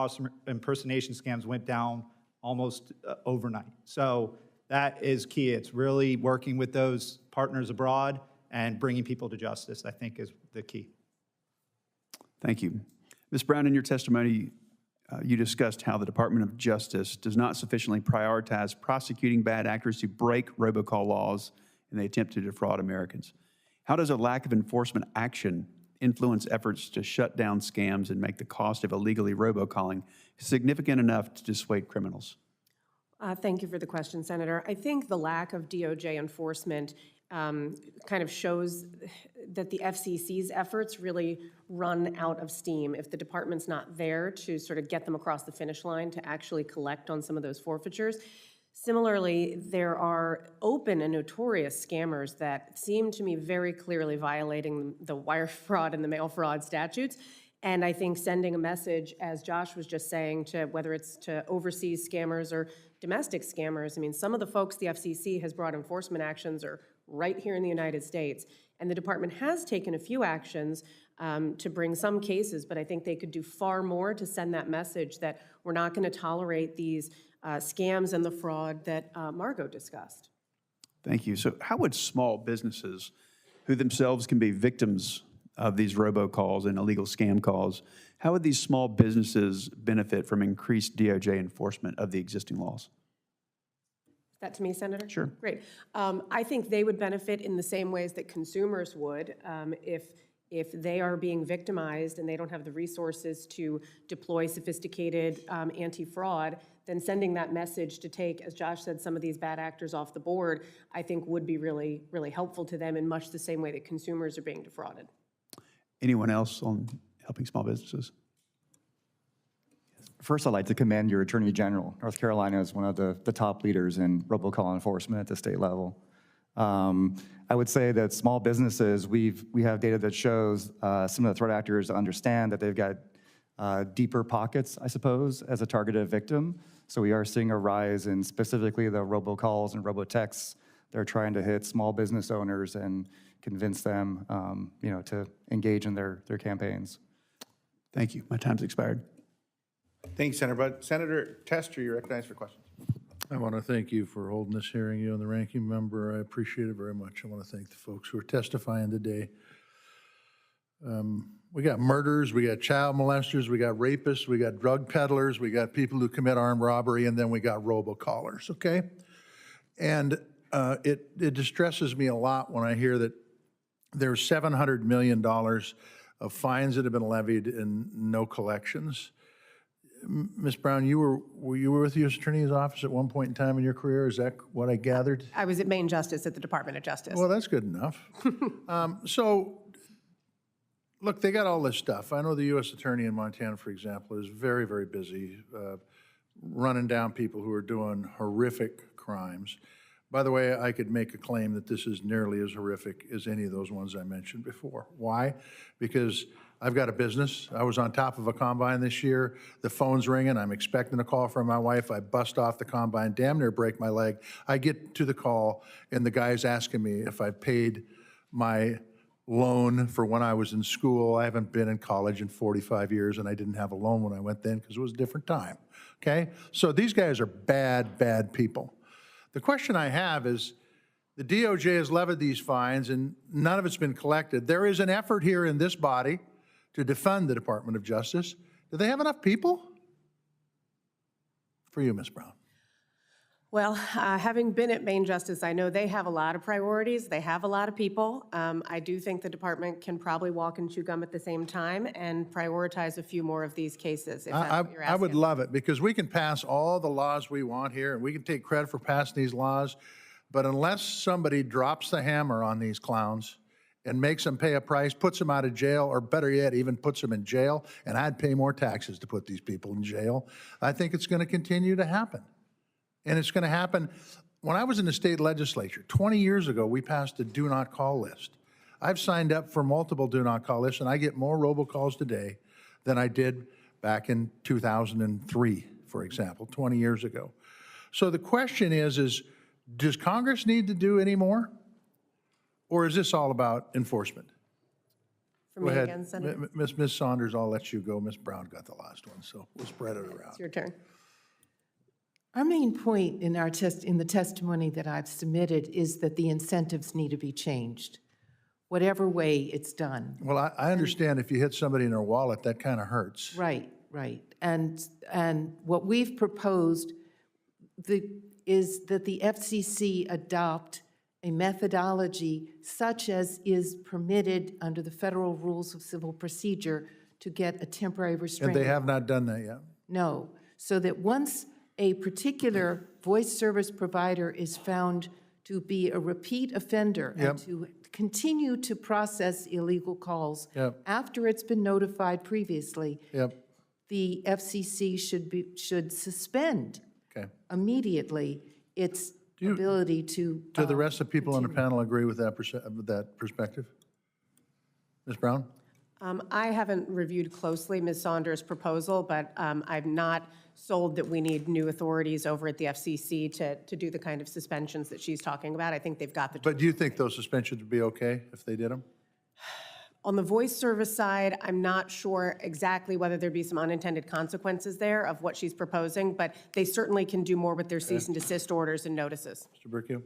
impersonation scams went down almost overnight. So that is key. It's really working with those partners abroad and bringing people to justice, I think, is the key. Thank you. Ms. Brown, in your testimony, you discussed how the Department of Justice does not sufficiently prioritize prosecuting bad actors who break robocall laws in the attempt to defraud Americans. How does a lack of enforcement action influence efforts to shut down scams and make the cost of illegally robocalling significant enough to dissuade criminals? Thank you for the question, Senator. I think the lack of DOJ enforcement kind of shows that the FCC's efforts really run out of steam if the department's not there to sort of get them across the finish line to actually collect on some of those forfeitures. Similarly, there are open and notorious scammers that seem to me very clearly violating the wire fraud and the mail fraud statutes. And I think sending a message, as Josh was just saying, to whether it's to overseas scammers or domestic scammers, I mean, some of the folks the FCC has brought enforcement actions are right here in the United States. And the department has taken a few actions to bring some cases, but I think they could do far more to send that message that we're not going to tolerate these scams and the fraud that Margot discussed. Thank you. So how would small businesses who themselves can be victims of these robocalls and illegal scam calls, how would these small businesses benefit from increased DOJ enforcement of the existing laws? Is that to me, Senator? Sure. Great. I think they would benefit in the same ways that consumers would if they are being victimized and they don't have the resources to deploy sophisticated anti-fraud, then sending that message to take, as Josh said, some of these bad actors off the board, I think would be really, really helpful to them in much the same way that consumers are being defrauded. Anyone else on helping small businesses? First, I'd like to commend your Attorney General. North Carolina is one of the top leaders in robocall enforcement at the state level. I would say that small businesses, we have data that shows some of the threat actors understand that they've got deeper pockets, I suppose, as a targeted victim. So we are seeing a rise in specifically the robocalls and robotexts. They're trying to hit small business owners and convince them, to engage in their campaigns. Thank you. My time's expired. Thanks, Senator Budd. Senator Tester, you're recognized for questions. I want to thank you for holding this hearing, you and the ranking member. I appreciate it very much. I want to thank the folks who are testifying today. We got murderers, we got child molesters, we got rapists, we got drug peddlers, we got people who commit armed robbery, and then we got robocallers, okay? And it distresses me a lot when I hear that there's $700 million of fines that have been levied and no collections. Ms. Brown, were you with the U.S. Attorney's Office at one point in time in your career? Is that what I gathered? I was at Main Justice at the Department of Justice. Well, that's good enough. So, look, they got all this stuff. I know the U.S. Attorney in Montana, for example, is very, very busy running down people who are doing horrific crimes. By the way, I could make a claim that this is nearly as horrific as any of those ones I mentioned before. Why? Because I've got a business. I was on top of a combine this year. The phone's ringing. I'm expecting a call from my wife. I bust off the combine, damn near break my leg. I get to the call, and the guy's asking me if I paid my loan for when I was in school. I haven't been in college in 45 years, and I didn't have a loan when I went then because it was a different time, okay? So these guys are bad, bad people. The question I have is, the DOJ has levied these fines, and none of it's been collected. There is an effort here in this body to defund the Department of Justice. Do they have enough people? For you, Ms. Brown. Well, having been at Main Justice, I know they have a lot of priorities. They have a lot of people. I do think the department can probably walk and chew gum at the same time and prioritize a few more of these cases, if that's what you're asking. I would love it, because we can pass all the laws we want here, and we can take credit for passing these laws, but unless somebody drops the hammer on these clowns and makes them pay a price, puts them out of jail, or better yet, even puts them in jail, and I'd pay more taxes to put these people in jail, I think it's going to continue to happen. And it's going to happen. When I was in the state legislature, 20 years ago, we passed a do not call list. I've signed up for multiple do not call lists, and I get more robocalls today than I did back in 2003, for example, 20 years ago. So the question is does Congress need to do any more? Or is this all about enforcement? For Go me ahead, again, Senator. Ms. Saunders, I'll let you go. Ms. Brown got the last one, so we'll spread it around. It's your turn. Our main point in the testimony that I've submitted is that the incentives need to be changed, whatever way it's done. Well, I understand if you hit somebody in their wallet, that kind of hurts. Right, right. And what we've proposed is that the FCC adopt a methodology such as is permitted under the Federal Rules of Civil Procedure to get a temporary restraining. And they have not done that yet. No, so that once a particular voice service provider is found to be a repeat offender and to continue to process illegal calls after it's been notified previously, the FCC should suspend immediately its ability to. Do the rest of the people on the panel agree with that perspective? Ms. Brown? I haven't reviewed closely Ms. Saunders' proposal, but I'm not sold that we need new authorities over at the FCC to do the kind of suspensions that she's talking about. I think they've got the. But do you think those suspensions would be okay if they did them? On the voice service side, I'm not sure exactly whether there'd be some unintended consequences there of what she's proposing, but they certainly can do more with their cease and desist orders and notices. Mr. Bercu?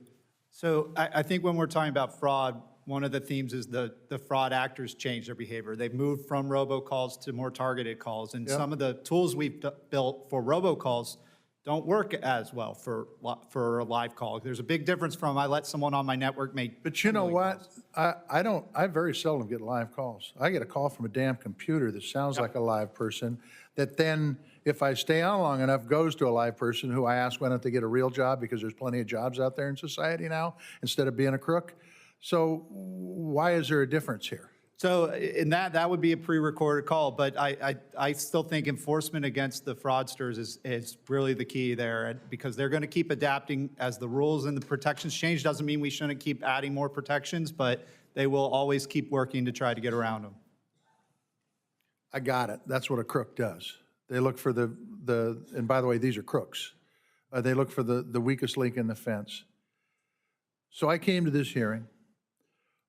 So I think when we're talking about fraud, one of the themes is the fraud actors change their behavior. They've moved from robocalls to more targeted calls, and some of the tools we've built for robocalls don't work as well for a live call. There's a big difference from I let someone on my network make. But you know what? I very seldom get live calls. I get a call from a damn computer that sounds like a live person that then, if I stay on long enough, goes to a live person who I ask why don't they get a real job because there's plenty of jobs out there in society now instead of being a crook. So why is there a difference here? So in that would be a pre-recorded call, but I still think enforcement against the fraudsters is really the key there, because they're going to keep adapting as the rules and the protections change. Doesn't mean we shouldn't keep adding more protections, but they will always keep working to try to get around them. I got it. That's what a crook does. They look for and by the way, these are crooks. They look for the weakest link in the fence. So I came to this hearing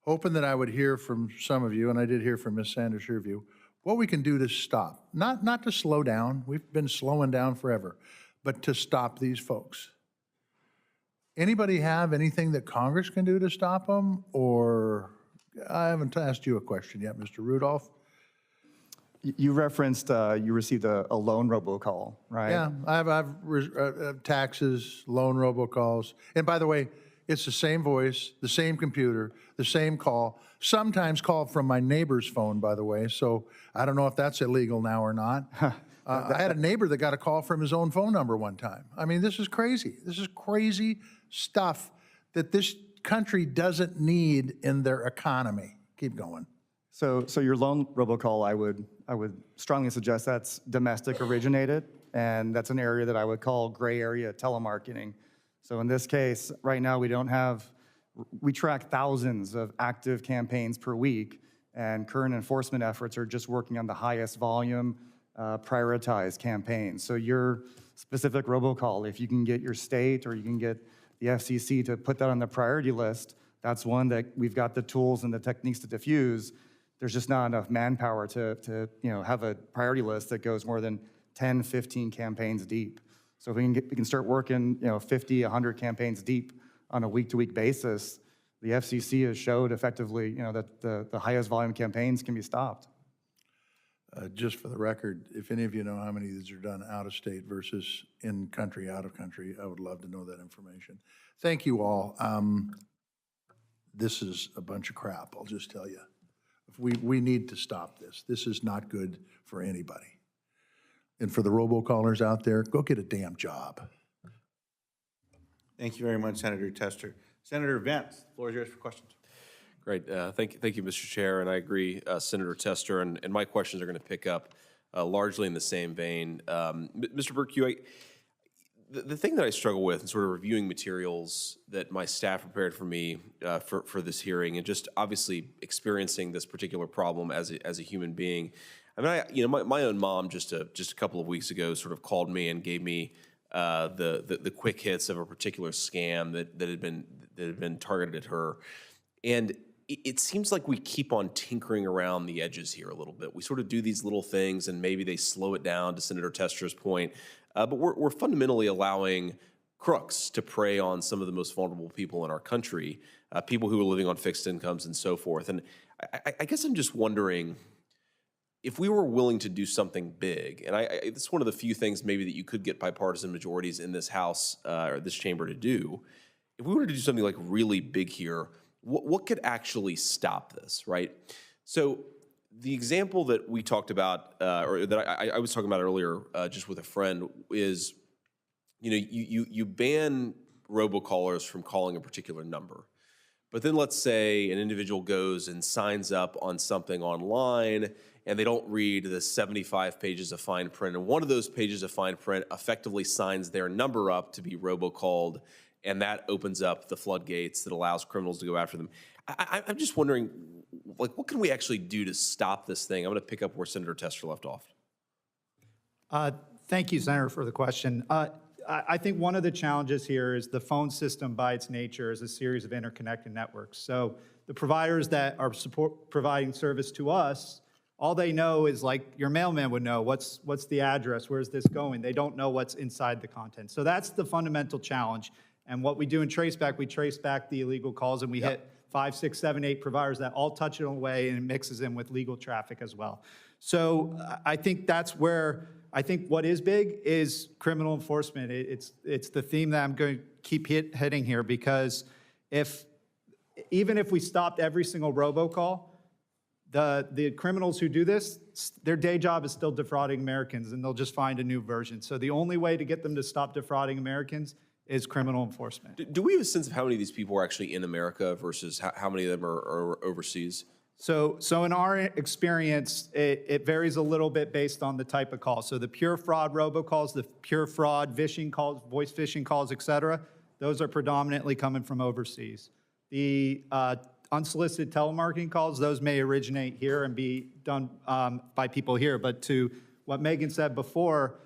hoping that I would hear from some of you, and I did hear from Ms. Saunders' view, what we can do to stop, not to slow down, we've been slowing down forever, but to stop these folks. Anybody have anything that Congress can do to stop them? Or, I haven't asked you a question yet, Mr. Rudolph. You referenced you received a loan robocall, right? Yeah, I've taxes, loan robocalls. And by the way, it's the same voice, the same computer, the same call, sometimes called from my neighbor's phone, by the way, so I don't know if that's illegal now or not. I had a neighbor that got a call from his own phone number one time. I mean, this is crazy. This is crazy stuff that this country doesn't need in their economy. Keep going. So your loan robocall, I would strongly suggest that's domestic originated, and that's an area that I would call gray area telemarketing. So in this case, right now we track thousands of active campaigns per week, and current enforcement efforts are just working on the highest volume, prioritized campaigns. So your specific robocall, if you can get your state or you can get the FCC to put that on the priority list, that's one that we've got the tools and the techniques to diffuse. There's just not enough manpower to have a priority list that goes more than 10, 15 campaigns deep. So if we can start working 50, 100 campaigns deep on a week-to-week basis, the FCC has showed effectively that the highest volume campaigns can be stopped. Just for the record, if any of you know how many of these are done out of state versus in country, out of country, I would love to know that information. Thank you all. This is a bunch of crap, I'll just tell you. We need to stop this. This is not good for anybody. And for the robocallers out there, go get a damn job. Thank you very much, Senator Tester. Senator Vance, the floor is yours for questions. Great. Thank you, Mr. Chair, and I agree, Senator Tester, and my questions are going to pick up largely in the same vein. Mr. Bercu, the thing that I struggle with in sort of reviewing materials that my staff prepared for me for this hearing, and just obviously experiencing this particular problem as a human being, I mean, my own mom just a couple of weeks ago sort of called me and gave me the quick hits of a particular scam that had been targeted at her, and it seems like we keep on tinkering around the edges here a little bit. We sort of do these little things, and maybe they slow it down, to Senator Tester's point, but we're fundamentally allowing crooks to prey on some of the most vulnerable people in our country, people who are living on fixed incomes and so forth. And I guess I'm just wondering, if we were willing to do something big, and this is one of the few things maybe that you could get bipartisan majorities in this House or this chamber to do, if we were to do something like really big here, what could actually stop this, right? So the example that we talked about, or that I was talking about earlier just with a friend, is you ban robocallers from calling a particular number. But then let's say an individual goes and signs up on something online and they don't read the 75 pages of fine print. And one of those pages of fine print effectively signs their number up to be robocalled, and that opens up the floodgates that allows criminals to go after them. I'm just wondering, like, what can we actually do to stop this thing? I'm going to pick up where Senator Tester left off. Thank you, Senator, for the question. I think one of the challenges here is the phone system by its nature is a series of interconnected networks. So the providers that are providing service to us, all they know is, like your mailman would know, what's the address, where's this going? They don't know what's inside the content. So that's the fundamental challenge. And what we do in Traceback, we trace back the illegal calls, and we hit 5, 6, 7, 8 providers that all touch it away, and it mixes in with legal traffic as well. So I think that's where, I think what is big is criminal enforcement. It's the theme that I'm going to keep hitting here, because even if we stopped every single robocall, the criminals who do this, their day job is still defrauding Americans, and they'll just find a new version. So the only way to get them to stop defrauding Americans is criminal enforcement. Do we have a sense of how many of these people are actually in America versus how many of them are overseas? So in our experience, it varies a little bit based on the type of call. So the pure fraud robocalls, the pure fraud phishing calls, voice phishing calls, et cetera, those are predominantly coming from overseas. The unsolicited telemarketing calls, those may originate here and be done by people here. But to what Megan said before,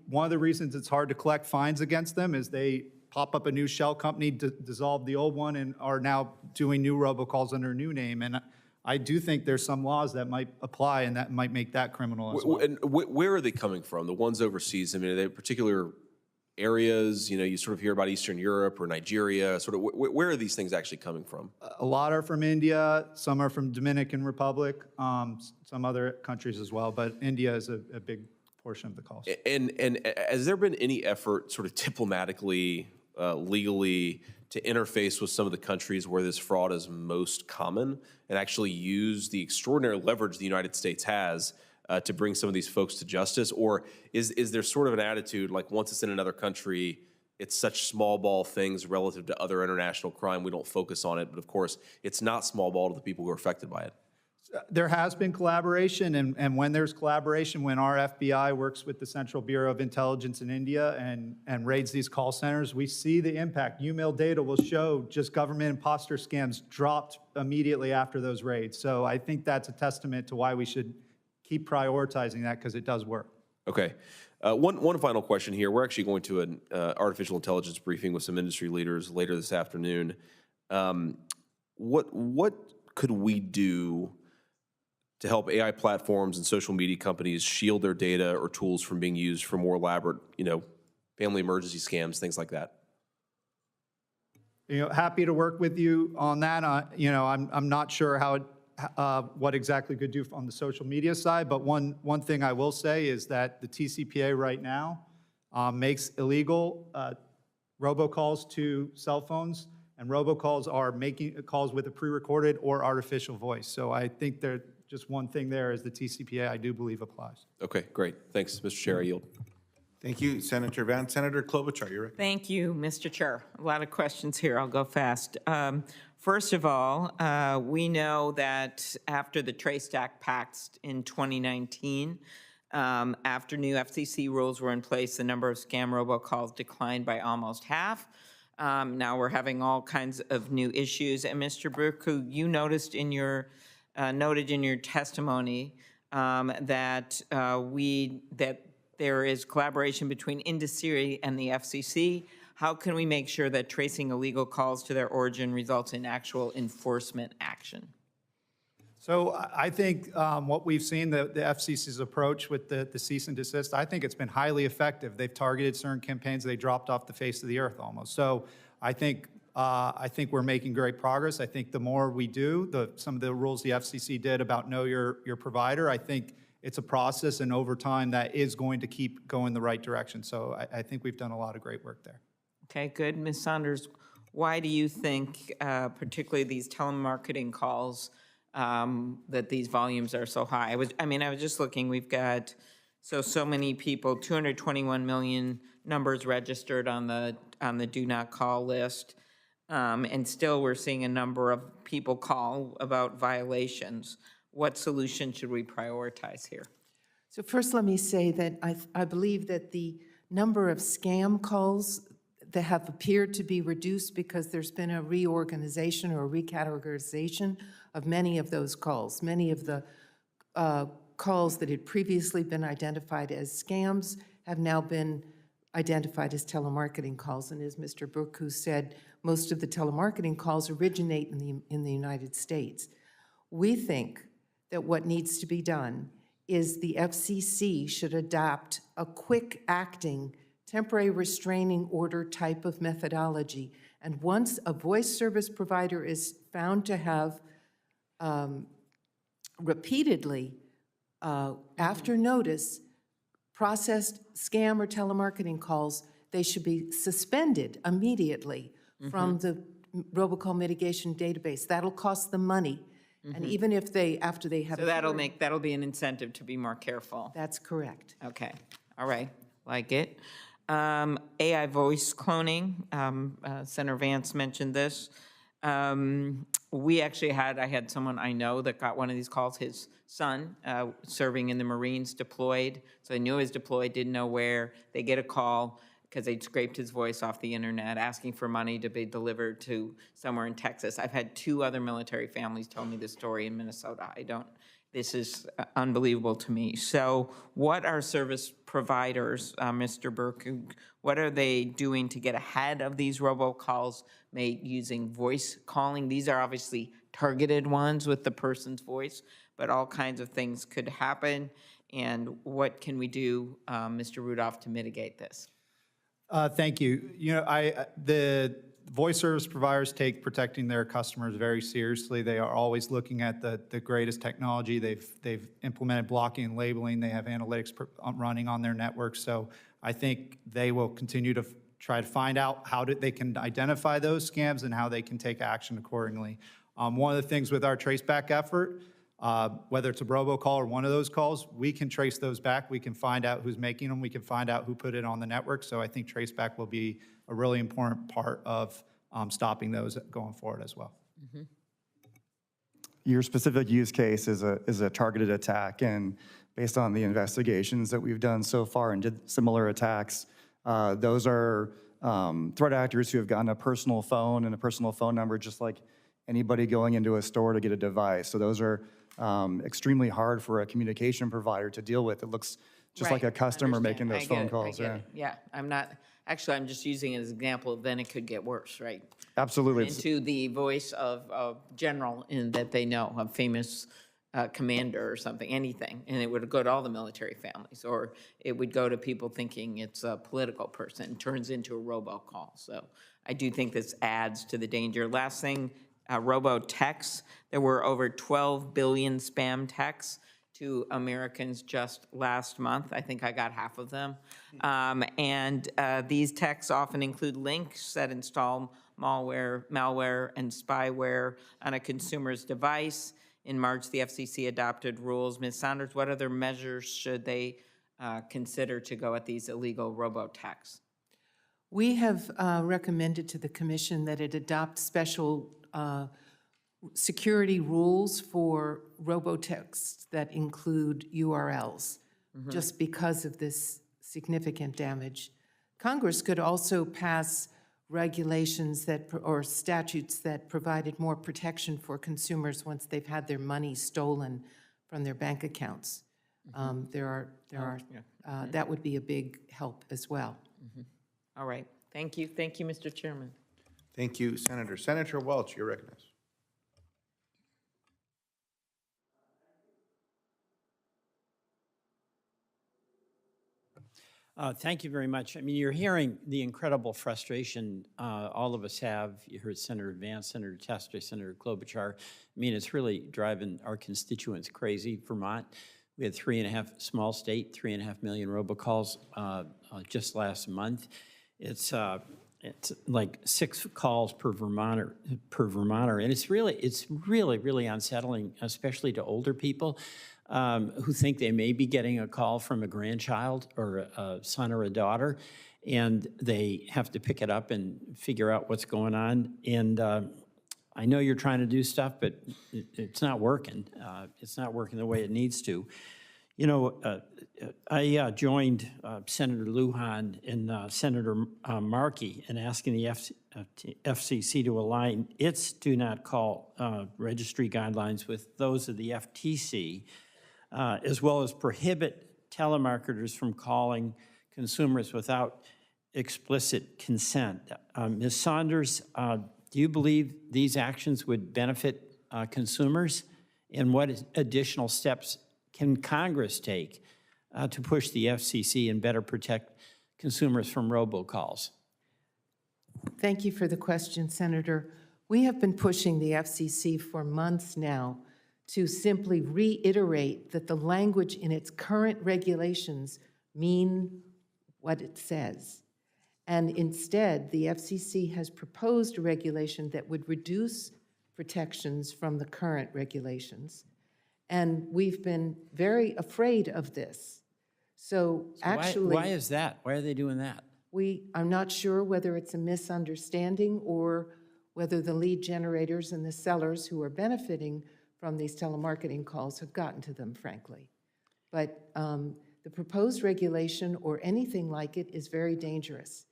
one of the reasons it's hard to collect fines against them is they pop up a new shell company, dissolve the old one, and are now doing new robocalls under a new name. And I do think there's some laws that might apply, and that might make that criminal as well. And where are they coming from? The ones overseas, I mean, are they particular areas? You sort of hear about Eastern Europe or Nigeria. Sort of, where are these things actually coming from? A lot are from India. Some are from Dominican Republic. Some other countries as well. But India is a big portion of the calls. And has there been any effort, sort of diplomatically, legally, to interface with some of the countries where this fraud is most common and actually use the extraordinary leverage the United States has to bring some of these folks to justice? Or is there sort of an attitude like, once it's in another country, it's such small ball things relative to other international crime, we don't focus on it, but of course, it's not small ball to the people who are affected by it? There has been collaboration, and when there's collaboration, when our FBI works with the Central Bureau of Intelligence in India and raids these call centers, we see the impact. YouMail data will show just government imposter scams dropped immediately after those raids. So I think that's a testament to why we should keep prioritizing that, because it does work. Okay. One final question here. We're actually going to an artificial intelligence briefing with some industry leaders later this afternoon. What could we do to help AI platforms and social media companies shield their data or tools from being used for more elaborate, family emergency scams, things like that? Happy to work with you on that. I'm not sure what exactly could do on the social media side, but one thing I will say is that the TCPA right now makes illegal robocalls to cell phones, and robocalls are making calls with a pre-recorded or artificial voice. So I think just one thing there is the TCPA, I do believe, applies. Okay, great. Thanks, Mr. Chair. I yield. Thank you, Senator Van. Senator Klobuchar, you're right. Thank you, Mr. Chair. A lot of questions here. I'll go fast. First of all, we know that after the Traceback passed in 2019, after new FCC rules were in place, the number of scam robocalls declined by almost half. Now we're having all kinds of new issues. And Mr. Bercu, you noted in your testimony that there is collaboration between industry and the FCC. How can we make sure that tracing illegal calls to their origin results in actual enforcement action? So I think what we've seen, the FCC's approach with the cease and desist, I think it's been highly effective. They've targeted certain campaigns, they dropped off the face of the earth almost. So I think we're making great progress. I think the more we do, some of the rules the FCC did about know your provider, I think it's a process, and over time that is going to keep going the right direction. So I think we've done a lot of great work there. Okay, good. Ms. Saunders, why do you think, particularly these telemarketing calls, that these volumes are so high? I was just looking, we've got so many people, 221 million numbers registered on the do not call list, and still we're seeing a number of people call about violations. What solution should we prioritize here? So first, let me say that I believe that the number of scam calls that have appeared to be reduced because there's been a reorganization or a recategorization of many of those calls. Many of the calls that had previously been identified as scams have now been identified as telemarketing calls. And as Mr. Bercu said, most of the telemarketing calls originate in the United States. We think that what needs to be done is the FCC should adopt a quick acting temporary restraining order type of methodology. And once a voice service provider is found to have repeatedly, after notice, processed scam or telemarketing calls, they should be suspended immediately from the robocall mitigation database. That'll cost them money. And even if after they have. So that'll be an incentive to be more careful. That's correct. Okay, all right, like it. AI voice cloning, Senator Vance mentioned this. I had someone I know that got one of these calls, his son, serving in the Marines, deployed. So they knew he was deployed, didn't know where. They get a call because they'd scraped his voice off the internet, asking for money to be delivered to somewhere in Texas. I've had 2 other military families tell me this story in Minnesota. This is unbelievable to me. So what are service providers, Mr. Bercu, what are they doing to get ahead of these robocalls made using voice calling? These are obviously targeted ones with the person's voice, but all kinds of things could happen. And what can we do, Mr. Rudolph, to mitigate this? Thank you. The voice service providers take protecting their customers very seriously. They are always looking at the greatest technology. They've implemented blocking and labeling. They have analytics running on their network. So I think they will continue to try to find out how they can identify those scams and how they can take action accordingly. One of the things with our Traceback effort, whether it's a robocall or one of those calls, we can trace those back. We can find out who's making them. We can find out who put it on the network. So I think Traceback will be a really important part of stopping those going forward as well. Mm-hmm. Your specific use case is a targeted attack, and based on the investigations that we've done so far and did similar attacks, those are threat actors who have gotten a personal phone and a personal phone number just like anybody going into a store to get a device. So those are extremely hard for a communication provider to deal with. It looks just like a customer making those phone calls. Yeah, I'm just using it as an example, then it could get worse, right? Absolutely. Into the voice of general in that they know, a famous commander or something, anything, and it would go to all the military families, or it would go to people thinking it's a political person, turns into a robocall. So I do think this adds to the danger. Last thing, robo-texts. There were over 12 billion spam texts to Americans just last month. I think I got half of them. And these texts often include links that install malware and spyware on a consumer's device. In March, the FCC adopted rules. Ms. Saunders, what other measures should they consider to go at these illegal robo-texts? We have recommended to the Commission that it adopt special security rules for robotexts that include URLs, just because of this significant damage. Congress could also pass regulations or statutes that provided more protection for consumers once they've had their money stolen from their bank accounts. That would be a big help as well. All right. Thank you. Thank you, Mr. Chairman. Thank you, Senator. Senator Welch, you're recognized. Thank you very much. I mean, you're hearing the incredible frustration all of us have. You heard Senator Vance, Senator Tester, Senator Klobuchar. I mean, it's really driving our constituents crazy. Vermont, we had 3.5 million robocalls just last month. It's like 6 calls per Vermonter, and it's really unsettling, especially to older people. Who think they may be getting a call from a grandchild or a son or a daughter, and they have to pick it up and figure out what's going on. And I know you're trying to do stuff, but it's not working. It's not working the way it needs to. You know, I joined Senator Luján and Senator Markey in asking the FCC to align its do not call registry guidelines with those of the FTC, as well as prohibit telemarketers from calling consumers without explicit consent. Ms. Saunders, do you believe these actions would benefit consumers? And what additional steps can Congress take to push the FCC and better protect consumers from robocalls? Thank you for the question, Senator. We have been pushing the FCC for months now to simply reiterate that the language in its current regulations mean what it says. And instead, the FCC has proposed a regulation that would reduce protections from the current regulations. And we've been very afraid of this. So actually— Why is that? Why are they doing that? I'm not sure whether it's a misunderstanding or whether the lead generators and the sellers who are benefiting from these telemarketing calls have gotten to them, frankly. But the proposed regulation or anything like it is very dangerous.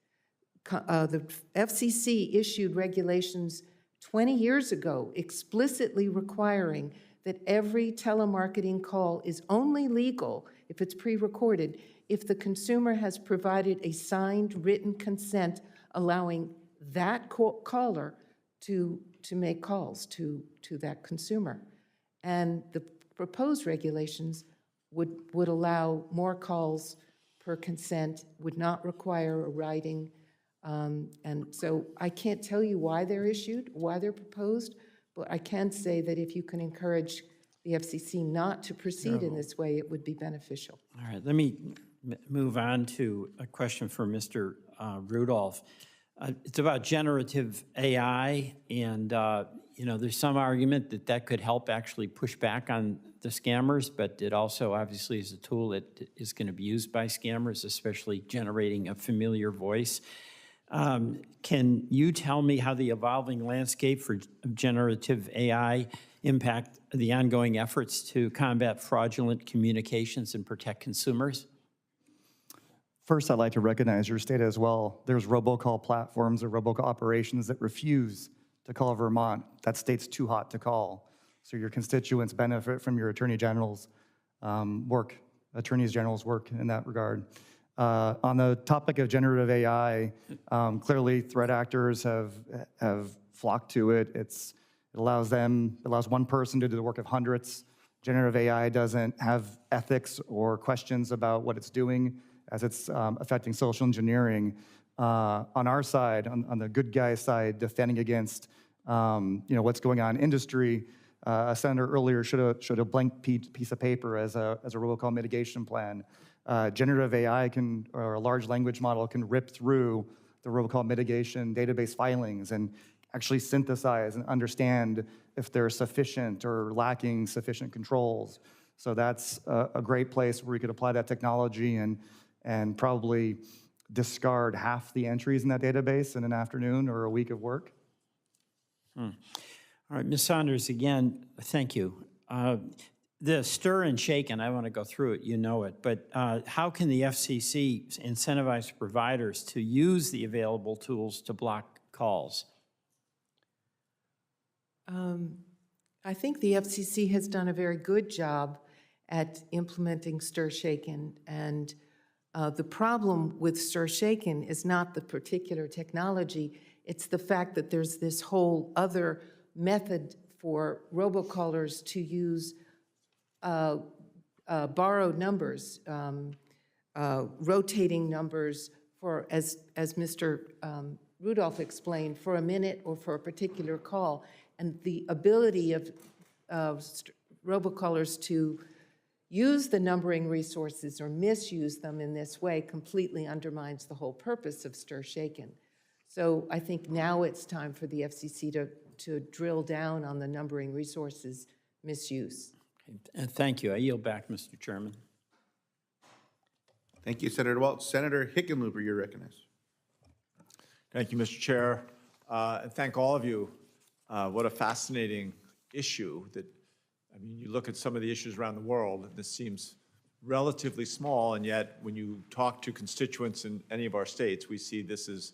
The FCC issued regulations 20 years ago explicitly requiring that every telemarketing call is only legal if it's pre-recorded if the consumer has provided a signed written consent allowing that caller to make calls to that consumer. And the proposed regulations would allow more calls per consent, would not require a writing. And so I can't tell you why they're issued, why they're proposed, but I can say that if you can encourage the FCC not to proceed in this way, it would be beneficial. All right, let me move on to a question for Mr. Rudolph. It's about generative AI, and there's some argument that that could help actually push back on the scammers, but it also obviously is a tool that is going to be used by scammers, especially generating a familiar voice. Can you tell me how the evolving landscape for generative AI impact the ongoing efforts to combat fraudulent communications and protect consumers? First, I'd like to recognize your state as well. There's robocall platforms or robocall operations that refuse to call Vermont. That state's too hot to call. So your constituents benefit from your attorney general's work, attorneys general's work in that regard. On the topic of generative AI, clearly threat actors have flocked to it. It allows one person to do the work of hundreds. Generative AI doesn't have ethics or questions about what it's doing as it's affecting social engineering. On our side, on the good guy side, defending against what's going on in industry, a senator earlier showed a blank piece of paper as a robocall mitigation plan. Generative AI or a large language model can rip through the robocall mitigation database filings and actually synthesize and understand if they're sufficient or lacking sufficient controls. So that's a great place where we could apply that technology and probably discard half the entries in that database in an afternoon or a week of work. All right, Ms. Saunders, again, thank you. The stir and shake, and I want to go through it, you know it, but how can the FCC incentivize providers to use the available tools to block calls? I think the FCC has done a very good job at implementing STIR/SHAKEN. And the problem with STIR/SHAKEN is not the particular technology, it's the fact that there's this whole other method for robocallers to use borrowed numbers, rotating numbers for, as Mr. Rudolph explained, for a minute or for a particular call. And the ability of robocallers to use the numbering resources or misuse them in this way completely undermines the whole purpose of STIR/SHAKEN. So I think now it's time for the FCC to drill down on the numbering resources misuse. And thank you. I yield back, Mr. Chairman. Thank you, Senator Waltz. Senator Hickenlooper, you're recognized. Thank you, Mr. Chair, and thank all of you. What a fascinating issue that, I mean, you look at some of the issues around the world, this seems relatively small, and yet when you talk to constituents in any of our states, we see this is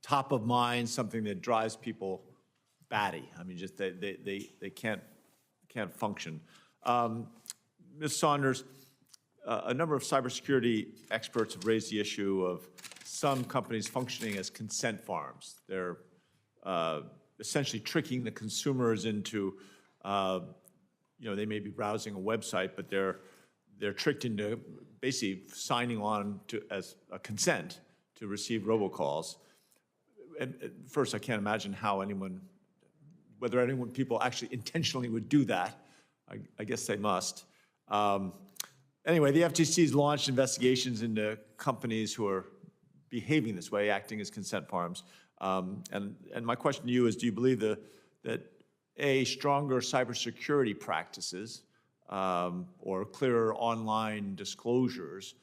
top of mind, something that drives people batty. I mean, just they can't function. Ms. Saunders, a number of cybersecurity experts have raised the issue of some companies functioning as consent farms. They're essentially tricking the consumers into, they may be browsing a website, but they're tricked into basically signing on to as a consent to receive robocalls. And first, I can't imagine how whether people actually intentionally would do that. I guess they must. Anyway, the FTC has launched investigations into companies who are behaving this way, acting as consent farms. And my question to you is, do you believe that stronger cybersecurity practices or clearer online disclosures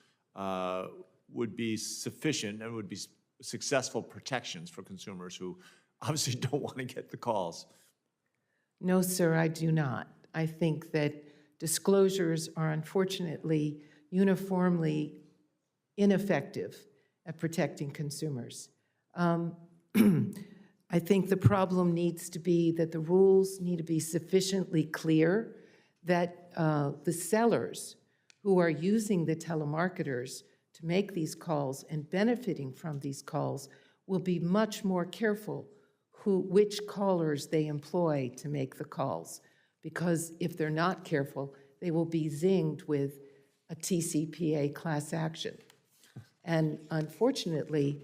would be sufficient and would be successful protections for consumers who obviously don't want to get the calls? No, sir, I do not. I think that disclosures are unfortunately uniformly ineffective at protecting consumers. I think the problem needs to be that the rules need to be sufficiently clear, that the sellers who are using the telemarketers to make these calls and benefiting from these calls will be much more careful which callers they employ to make the calls. Because if they're not careful, they will be zinged with a TCPA class action. And unfortunately,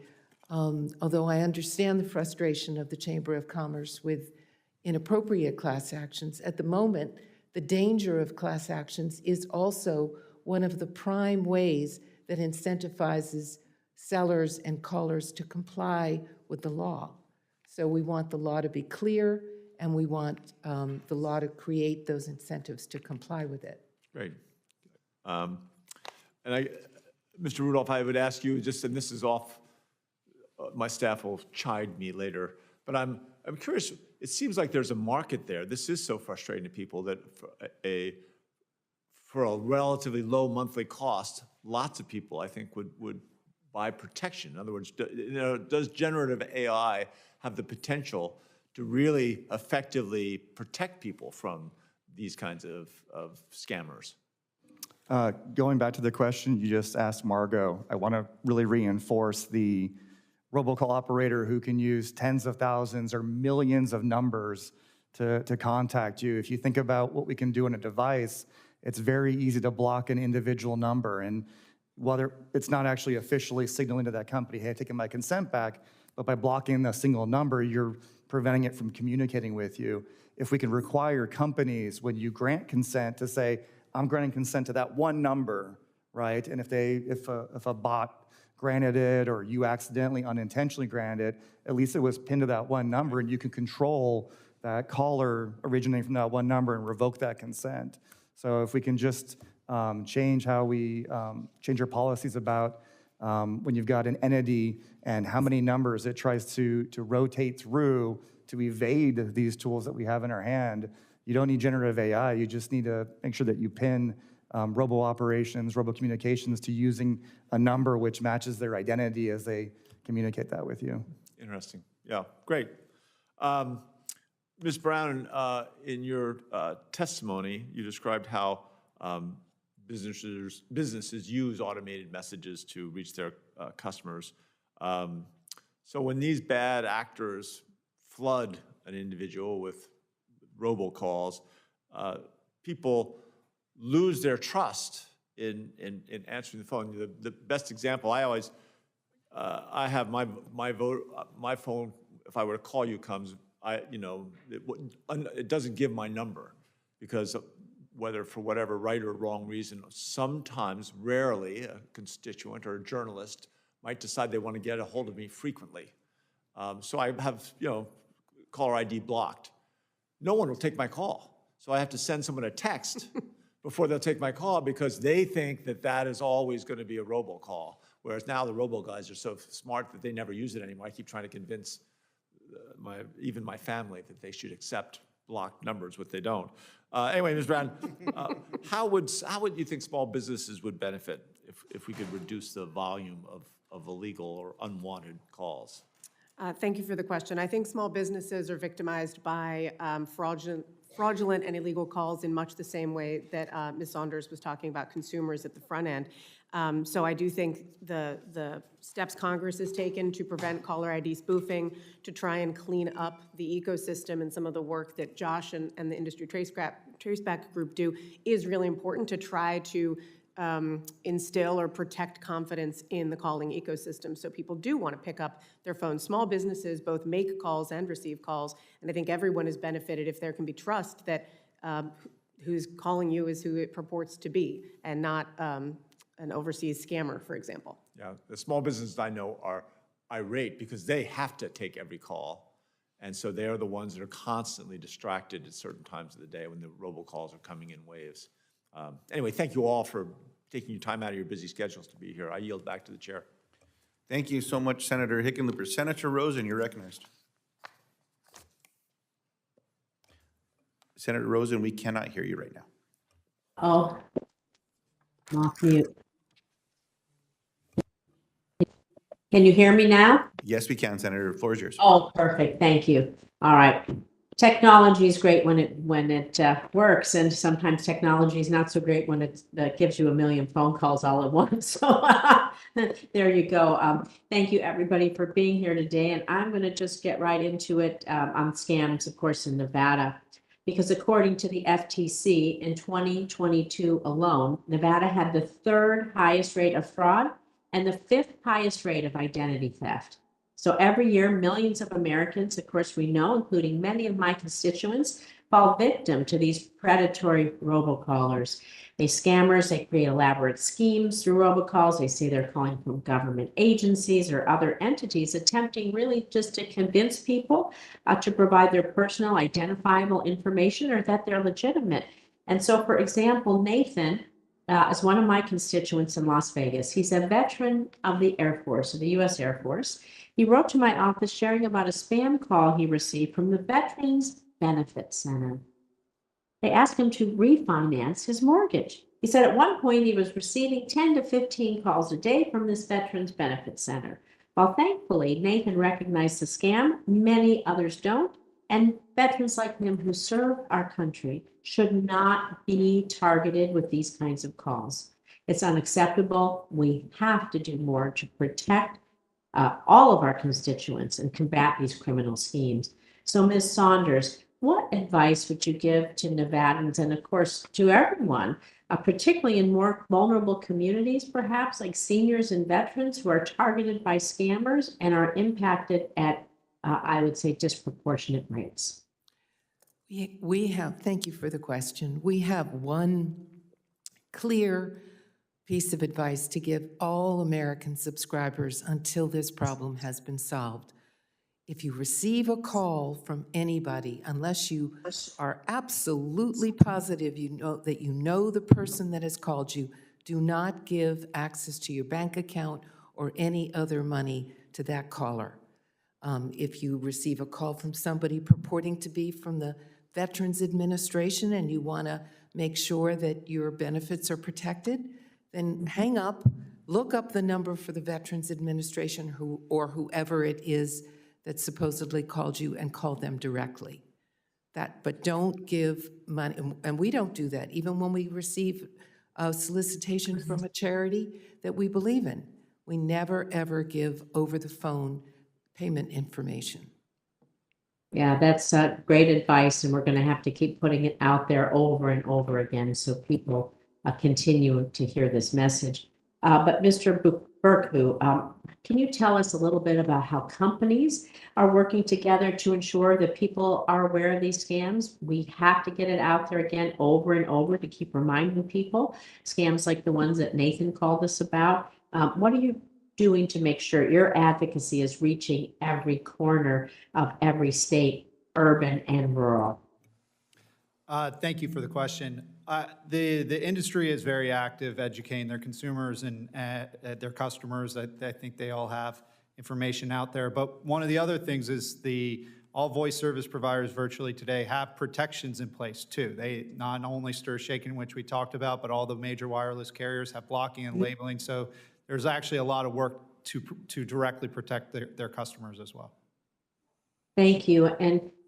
although I understand the frustration of the Chamber of Commerce with inappropriate class actions, at the moment, the danger of class actions is also one of the prime ways that incentivizes sellers and callers to comply with the law. So we want the law to be clear, and we want the law to create those incentives to comply with it. Great. Mr. Rudolph, I would ask you, and this is off, my staff will chide me later, but I'm curious, it seems like there's a market there. This is so frustrating to people that for a relatively low monthly cost, lots of people, I think, would buy protection. In other words, does generative AI have the potential to really effectively protect people from these kinds of scammers? Going back to the question you just asked Margot, I want to really reinforce the robocall operator who can use tens of thousands or millions of numbers to contact you. If you think about what we can do on a device, it's very easy to block an individual number. And whether it's not actually officially signaling to that company, hey, I've taken my consent back, but by blocking a single number, you're preventing it from communicating with you. If we can require companies, when you grant consent, to say, I'm granting consent to that one number, right? And if a bot granted it or you accidentally, unintentionally granted it, at least it was pinned to that one number, and you can control that caller originating from that one number and revoke that consent. So if we can just change how we change our policies about when you've got an entity and how many numbers it tries to rotate through to evade these tools that we have in our hand. You don't need generative AI, you just need to make sure that you pin robo-operations, robo-communications to using a number which matches their identity as they communicate that with you. Interesting. Yeah, great. Ms. Brown, in your testimony, you described how businesses use automated messages to reach their customers. So when these bad actors flood an individual with robocalls, people lose their trust in answering the phone. The best example, I have my phone, if I were to call you, comes, it doesn't give my number, because whether for whatever right or wrong reason, sometimes, rarely, a constituent or a journalist might decide they want to get a hold of me frequently. So I have, caller ID blocked. No one will take my call. So I have to send someone a text before they'll take my call, because they think that that is always going to be a robocall. Whereas now the robo guys are so smart that they never use it anymore. I keep trying to convince even my family that they should accept blocked numbers, but they don't. Anyway, Ms. Brown, how would you think small businesses would benefit if we could reduce the volume of illegal or unwanted calls? Thank you for the question. I think small businesses are victimized by fraudulent and illegal calls in much the same way that Ms. Saunders was talking about consumers at the front end. So I do think the steps Congress has taken to prevent caller ID spoofing, to try and clean up the ecosystem, and some of the work that Josh and the Industry Traceback group do is really important to try to instill or protect confidence in the calling ecosystem, so people do want to pick up their phones. Small businesses both make calls and receive calls, and I think everyone is benefited if there can be trust that who's calling you is who it purports to be, and not an overseas scammer, for example. Yeah, the small businesses I know are irate because they have to take every call, and so they're the ones that are constantly distracted at certain times of the day when the robocalls are coming in waves. Anyway, thank you all for taking your time out of your busy schedules to be here. I yield back to the chair. Thank you so much, Senator Hickenlooper. Senator Rosen, you're recognized. Senator Rosen, we cannot hear you right now. Oh, I'm off mute. Can you hear me now? Yes, we can, Senator. The floor is yours. Oh, perfect. Thank you. All right. Technology is great when it works, and sometimes technology is not so great when it gives you a million phone calls all at once. So there you go. Thank you, everybody, for being here today. And I'm going to just get right into it on scams, of course, in Nevada, because according to the FTC, in 2022 alone, Nevada had the 3rd highest rate of fraud and the 5th highest rate of identity theft. So every year, millions of Americans, of course we know, including many of my constituents, fall victim to these predatory robocallers. Scammers, they create elaborate schemes through robocalls. They say they're calling from government agencies or other entities, attempting really just to convince people to provide their personal identifiable information or that they're legitimate. And so, for example, Nathan is one of my constituents in Las Vegas. He's a veteran of the Air Force, of the U.S. Air Force. He wrote to my office sharing about a spam call he received from the Veterans Benefit Center. They asked him to refinance his mortgage. He said at one point he was receiving 10 to 15 calls a day from this Veterans Benefit Center. While thankfully Nathan recognized the scam, many others don't, and veterans like him who serve our country should not be targeted with these kinds of calls. It's unacceptable. We have to do more to protect all of our constituents and combat these criminal schemes. So, Ms. Saunders, what advice would you give to Nevadans and, of course, to everyone, particularly in more vulnerable communities, perhaps like seniors and veterans who are targeted by scammers and are impacted at, I would say, disproportionate rates? We have, thank you for the question. We have one clear piece of advice to give all American subscribers until this problem has been solved. If you receive a call from anybody, unless you are absolutely positive you know the person that has called you, do not give access to your bank account or any other money to that caller. If you receive a call from somebody purporting to be from the Veterans Administration and you want to make sure that your benefits are protected, then hang up, look up the number for the Veterans Administration or whoever it is that supposedly called you and call them directly. But don't give money, and we don't do that. Even when we receive a solicitation from a charity that we believe in. We never, ever give over-the-phone payment information. Yeah, that's great advice, and we're going to have to keep putting it out there over and over again so people continue to hear this message. But Mr. Bercu, can you tell us a little bit about how companies are working together to ensure that people are aware of these scams? We have to get it out there again over and over to keep reminding people. Scams like the ones that Nathan called us about. What are you doing to make sure your advocacy is reaching every corner of every state, urban and rural? Thank you for the question. The industry is very active educating their consumers and their customers. I think they all have information out there. But one of the other things is all voice service providers virtually today have protections in place too. They not only Stir Shaken, which we talked about, but all the major wireless carriers have blocking and labeling. So there's actually a lot of work to directly protect their customers as well. Thank you.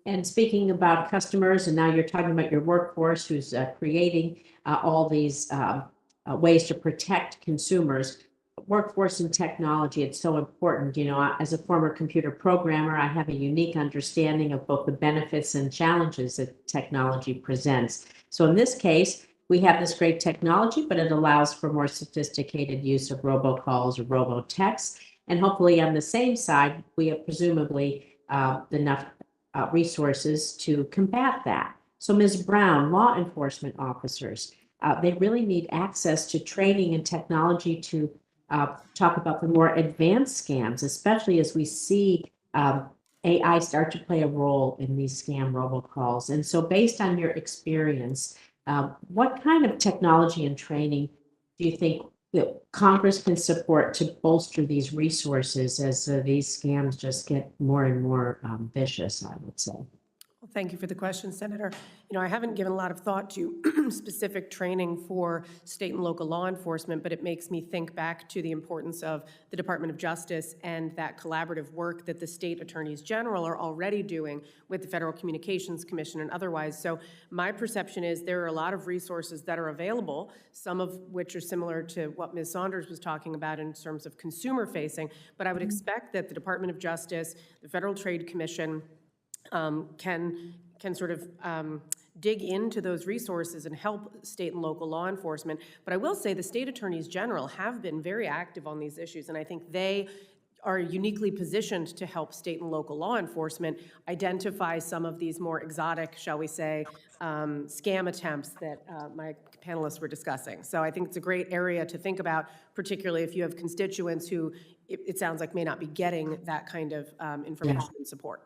And speaking about customers, and now you're talking about your workforce who's creating all these ways to protect consumers. Workforce and technology, it's so important. You know, as a former computer programmer, I have a unique understanding of both the benefits and challenges that technology presents. So in this case, we have this great technology, but it allows for more sophisticated use of robocalls or robotexts. And hopefully on the same side, we have presumably enough resources to combat that. So Ms. Brown, law enforcement officers, they really need access to training and technology to talk about the more advanced scams, especially as we see AI start to play a role in these scam robocalls. And so based on your experience, what kind of technology and training do you think that Congress can support to bolster these resources as these scams just get more and more vicious, I would say? Well, thank you for the question, Senator. You know, I haven't given a lot of thought to specific training for state and local law enforcement, but it makes me think back to the importance of the Department of Justice and that collaborative work that the state attorneys general are already doing with the Federal Communications Commission and otherwise. So my perception is there are a lot of resources that are available, some of which are similar to what Ms. Saunders was talking about in terms of consumer facing, but I would expect that the Department of Justice, the Federal Trade Commission, can sort of dig into those resources and help state and local law enforcement. But I will say the state attorneys general have been very active on these issues, and I think they are uniquely positioned to help state and local law enforcement identify some of these more exotic, shall we say, scam attempts that my panelists were discussing. So I think it's a great area to think about, particularly if you have constituents who it sounds like may not be getting that kind of information and support.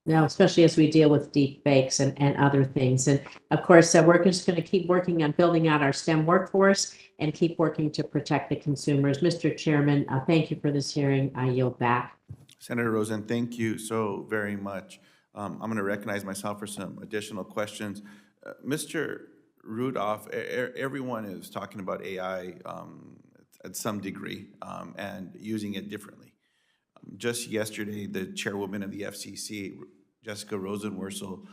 No, especially as we deal with deep fakes and other things. And of course, we're just going to keep working on building out our STEM workforce and keep working to protect the consumers. Mr. Chairman, thank you for this hearing. I yield back. Senator Rosen, thank you so very much. I'm going to recognize myself for some additional questions. Mr. Rudolph, everyone is talking about AI at some degree and using it differently. Just yesterday, the chairwoman of the FCC, Jessica Rosenworcel,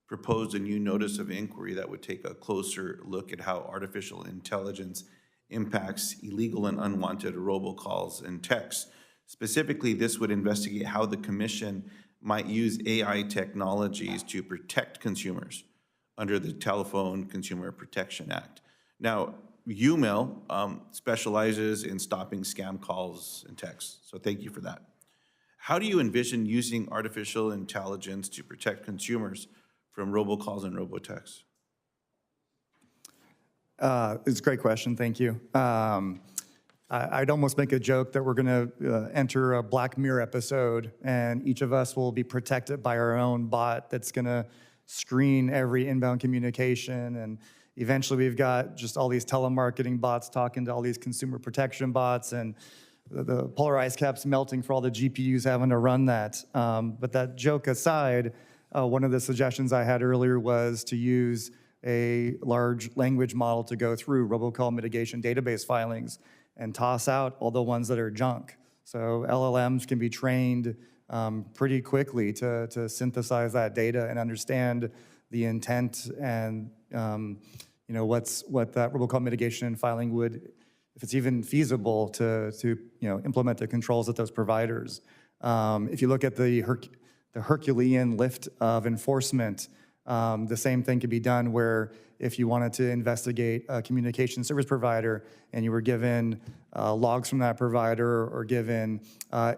proposed a new notice of inquiry that would take a closer look at how artificial intelligence impacts illegal and unwanted robocalls and texts. Specifically, this would investigate how the commission might use AI technologies to protect consumers under the Telephone Consumer Protection Act. Now, YouMail specializes in stopping scam calls and texts, so thank you for that. How do you envision using artificial intelligence to protect consumers from robocalls and robotexts? It's a great question, thank you. I'd almost make a joke that we're gonna enter a Black Mirror episode and each of us will be protected by our own bot that's gonna screen every inbound communication, and eventually we've got just all these telemarketing bots talking to all these consumer protection bots, and the polar ice caps melting for all the GPUs having to run that. But that joke aside, one of the suggestions I had earlier was to use a large language model to go through robocall mitigation database filings and toss out all the ones that are junk. So LLMs can be trained pretty quickly to synthesize that data and understand the intent and what that robocall mitigation and filing would, if it's even feasible to implement the controls at those providers. If you look at the Herculean lift of enforcement, the same thing could be done where if you wanted to investigate a communication service provider and you were given logs from that provider or given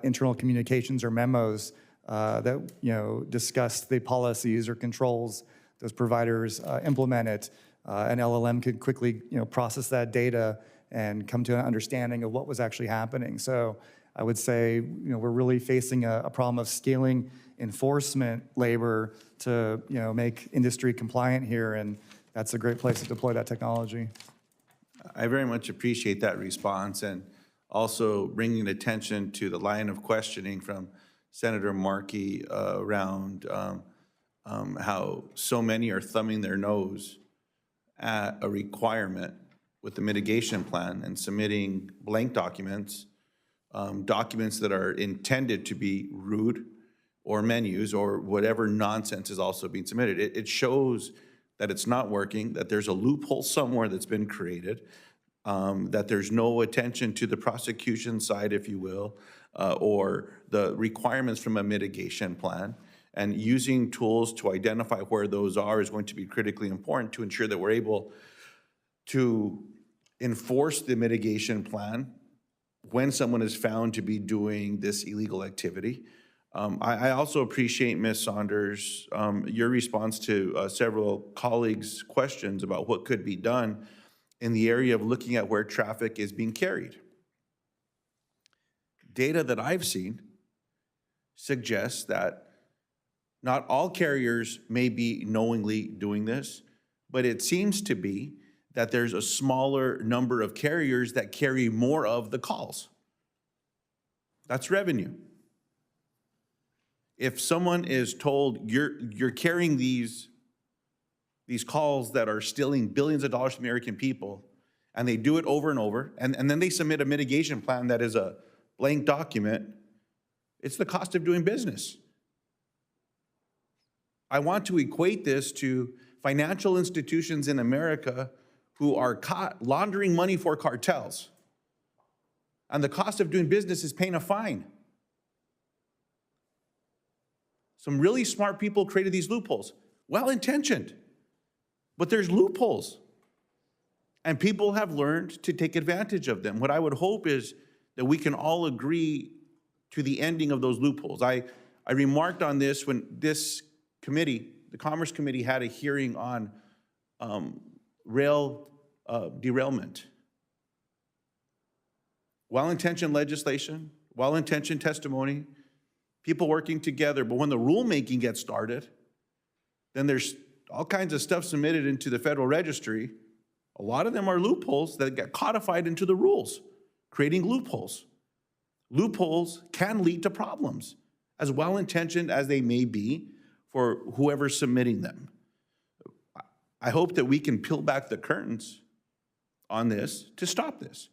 internal communications or memos that discuss the policies or controls those providers implemented, an LLM could quickly process that data and come to an understanding of what was actually happening. So I would say we're really facing a problem of scaling enforcement labor to make industry compliant here, and that's a great place to deploy that technology. I very much appreciate that response, and also bringing attention to the line of questioning from Senator Markey around how so many are thumbing their nose at a requirement with the mitigation plan and submitting blank documents, documents that are intended to be rude or menus or whatever nonsense is also being submitted. It shows that it's not working, that there's a loophole somewhere that's been created, that there's no attention to the prosecution side, if you will, or the requirements from a mitigation plan. And using tools to identify where those are is going to be critically important to ensure that we're able to enforce the mitigation plan when someone is found to be doing this illegal activity. I also appreciate, Ms. Saunders, your response to several colleagues' questions about what could be done in the area of looking at where traffic is being carried. Data that I've seen suggests that not all carriers may be knowingly doing this, but it seems to be that there's a smaller number of carriers that carry more of the calls. That's revenue. If someone is told you're carrying these calls that are stealing billions of dollars from American people, and they do it over and over, and then they submit a mitigation plan that is a blank document, it's the cost of doing business. I want to equate this to financial institutions in America who are caught laundering money for cartels. And the cost of doing business is paying a fine. Some really smart people created these loopholes. Well-intentioned, but there's loopholes. And people have learned to take advantage of them. What I would hope is that we can all agree to the ending of those loopholes. I remarked on this when this committee, the Commerce Committee, had a hearing on rail derailment. Well-intentioned legislation, well-intentioned testimony, people working together, but when the rulemaking gets started, then there's all kinds of stuff submitted into the Federal Registry. A lot of them are loopholes that get codified into the rules, creating loopholes. Loopholes can lead to problems, as well-intentioned as they may be for whoever's submitting them. I hope that we can peel back the curtains on this to stop this.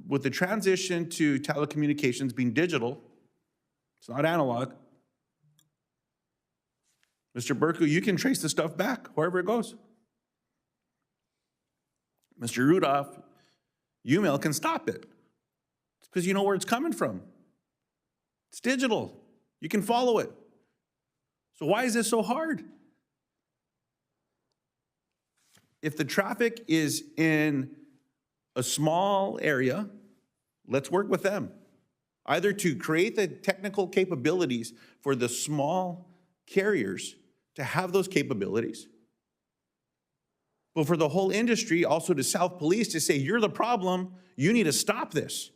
With the transition to telecommunications being digital, it's not analog. Mr. Bercu, you can trace the stuff back wherever it goes. Mr. Rudolph, YouMail can stop it. It's because you know where it's coming from. It's digital. You can follow it. So why is this so hard? If the traffic is in a small area, let's work with them. Either to create the technical capabilities for the small carriers to have those capabilities, but for the whole industry also to self-police to say, you're the problem, you need to stop this.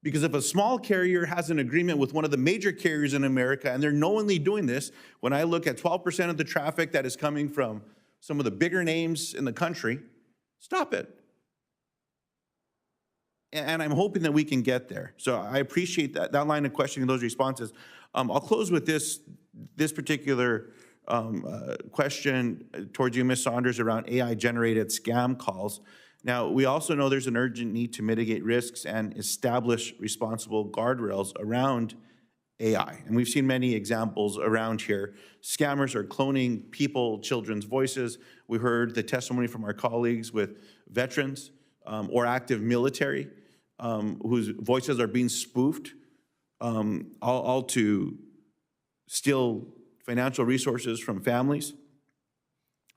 Because if a small carrier has an agreement with one of the major carriers in America and they're knowingly doing this, when I look at 12% of the traffic that is coming from some of the bigger names in the country, stop it. And I'm hoping that we can get there. So I appreciate that line of questioning, those responses. I'll close with this particular question towards you, Ms. Saunders, around AI-generated scam calls. Now, we also know there's an urgent need to mitigate risks and establish responsible guardrails around AI. And we've seen many examples around here. Scammers are cloning people, children's voices. We heard the testimony from our colleagues with veterans or active military whose voices are being spoofed, all to steal financial resources from families.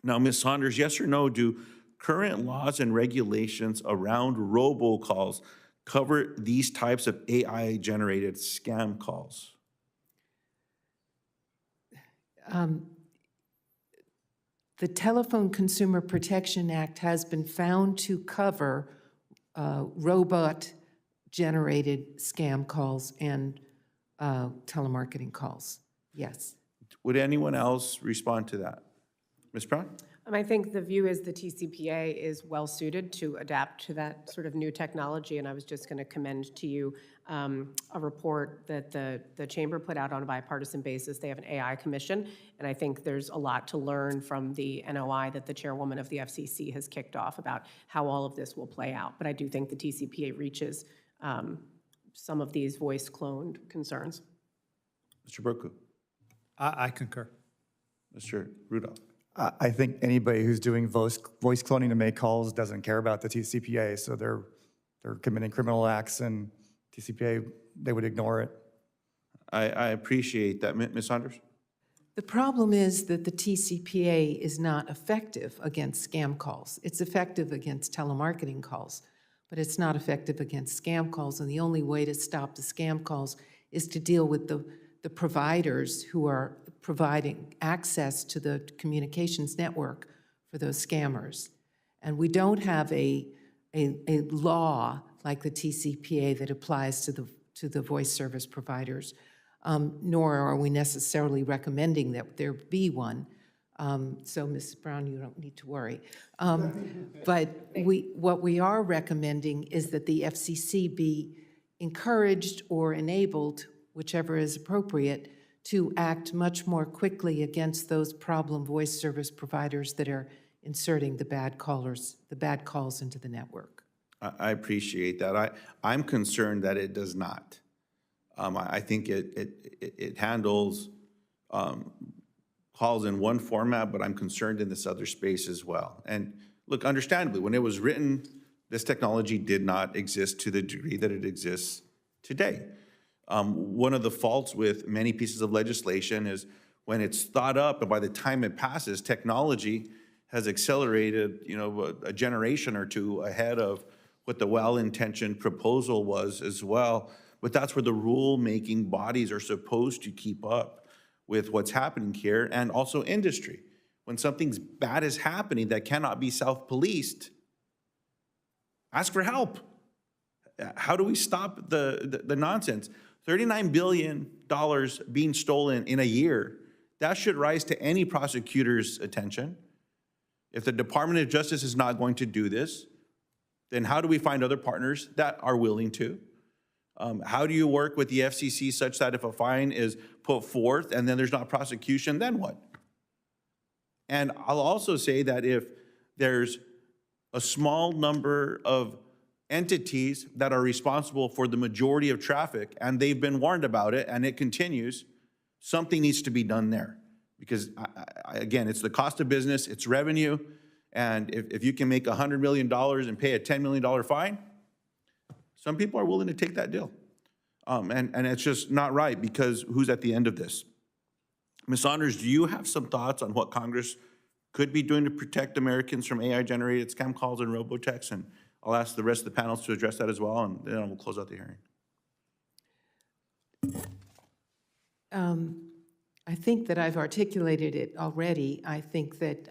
Now, Ms. Saunders, yes or no, do current laws and regulations around robocalls cover these types of AI-generated scam calls? The Telephone Consumer Protection Act has been found to cover robot-generated scam calls and telemarketing calls, yes. Would anyone else respond to that? Ms. Brown? I think the view is the TCPA is well-suited to adapt to that sort of new technology, and I was just going to commend to you a report that the Chamber put out on a bipartisan basis. They have an AI commission, and I think there's a lot to learn from the NOI that the chairwoman of the FCC has kicked off about how all of this will play out. But I do think the TCPA reaches some of these voice-cloned concerns. Mr. Bercu? I concur. Mr. Rudolph? I think anybody who's doing voice cloning to make calls doesn't care about the TCPA, so they're committing criminal acts, and TCPA, they would ignore it. I appreciate that. Ms. Saunders? The problem is that the TCPA is not effective against scam calls. It's effective against telemarketing calls, but it's not effective against scam calls, and the only way to stop the scam calls is to deal with the providers who are providing access to the communications network for those scammers. And we don't have a law like the TCPA that applies to the voice service providers, nor are we necessarily recommending that there be one. So, Ms. Brown, you don't need to worry. But what we are recommending is that the FCC be encouraged or enabled, whichever is appropriate, to act much more quickly against those problem voice service providers that are inserting the bad calls into the network. I appreciate that. I'm concerned that it does not. I think it handles calls in one format, but I'm concerned in this other space as well. And look, understandably, when it was written, this technology did not exist to the degree that it exists today. One of the faults with many pieces of legislation is when it's thought up, and by the time it passes, technology has accelerated, a generation or two ahead of what the well-intentioned proposal was as well. But that's where the rule-making bodies are supposed to keep up with what's happening here, and also industry. When something's bad is happening that cannot be self-policed, ask for help. How do we stop the nonsense? $39 billion being stolen in a year, that should rise to any prosecutor's attention. If the Department of Justice is not going to do this, then how do we find other partners that are willing to? How do you work with the FCC such that if a fine is put forth and then there's not prosecution, then what? And I'll also say that if there's a small number of entities that are responsible for the majority of traffic, and they've been warned about it, and it continues, something needs to be done there. Because, again, it's the cost of business, it's revenue, and if you can make $100 million and pay a $10 million fine, some people are willing to take that deal. And it's just not right, because who's at the end of this? Ms. Saunders, do you have some thoughts on what Congress could be doing to protect Americans from AI-generated scam calls and robotexts? And I'll ask the rest of the panels to address that as well, and then we'll close out the hearing. I think that I've articulated it already. I think that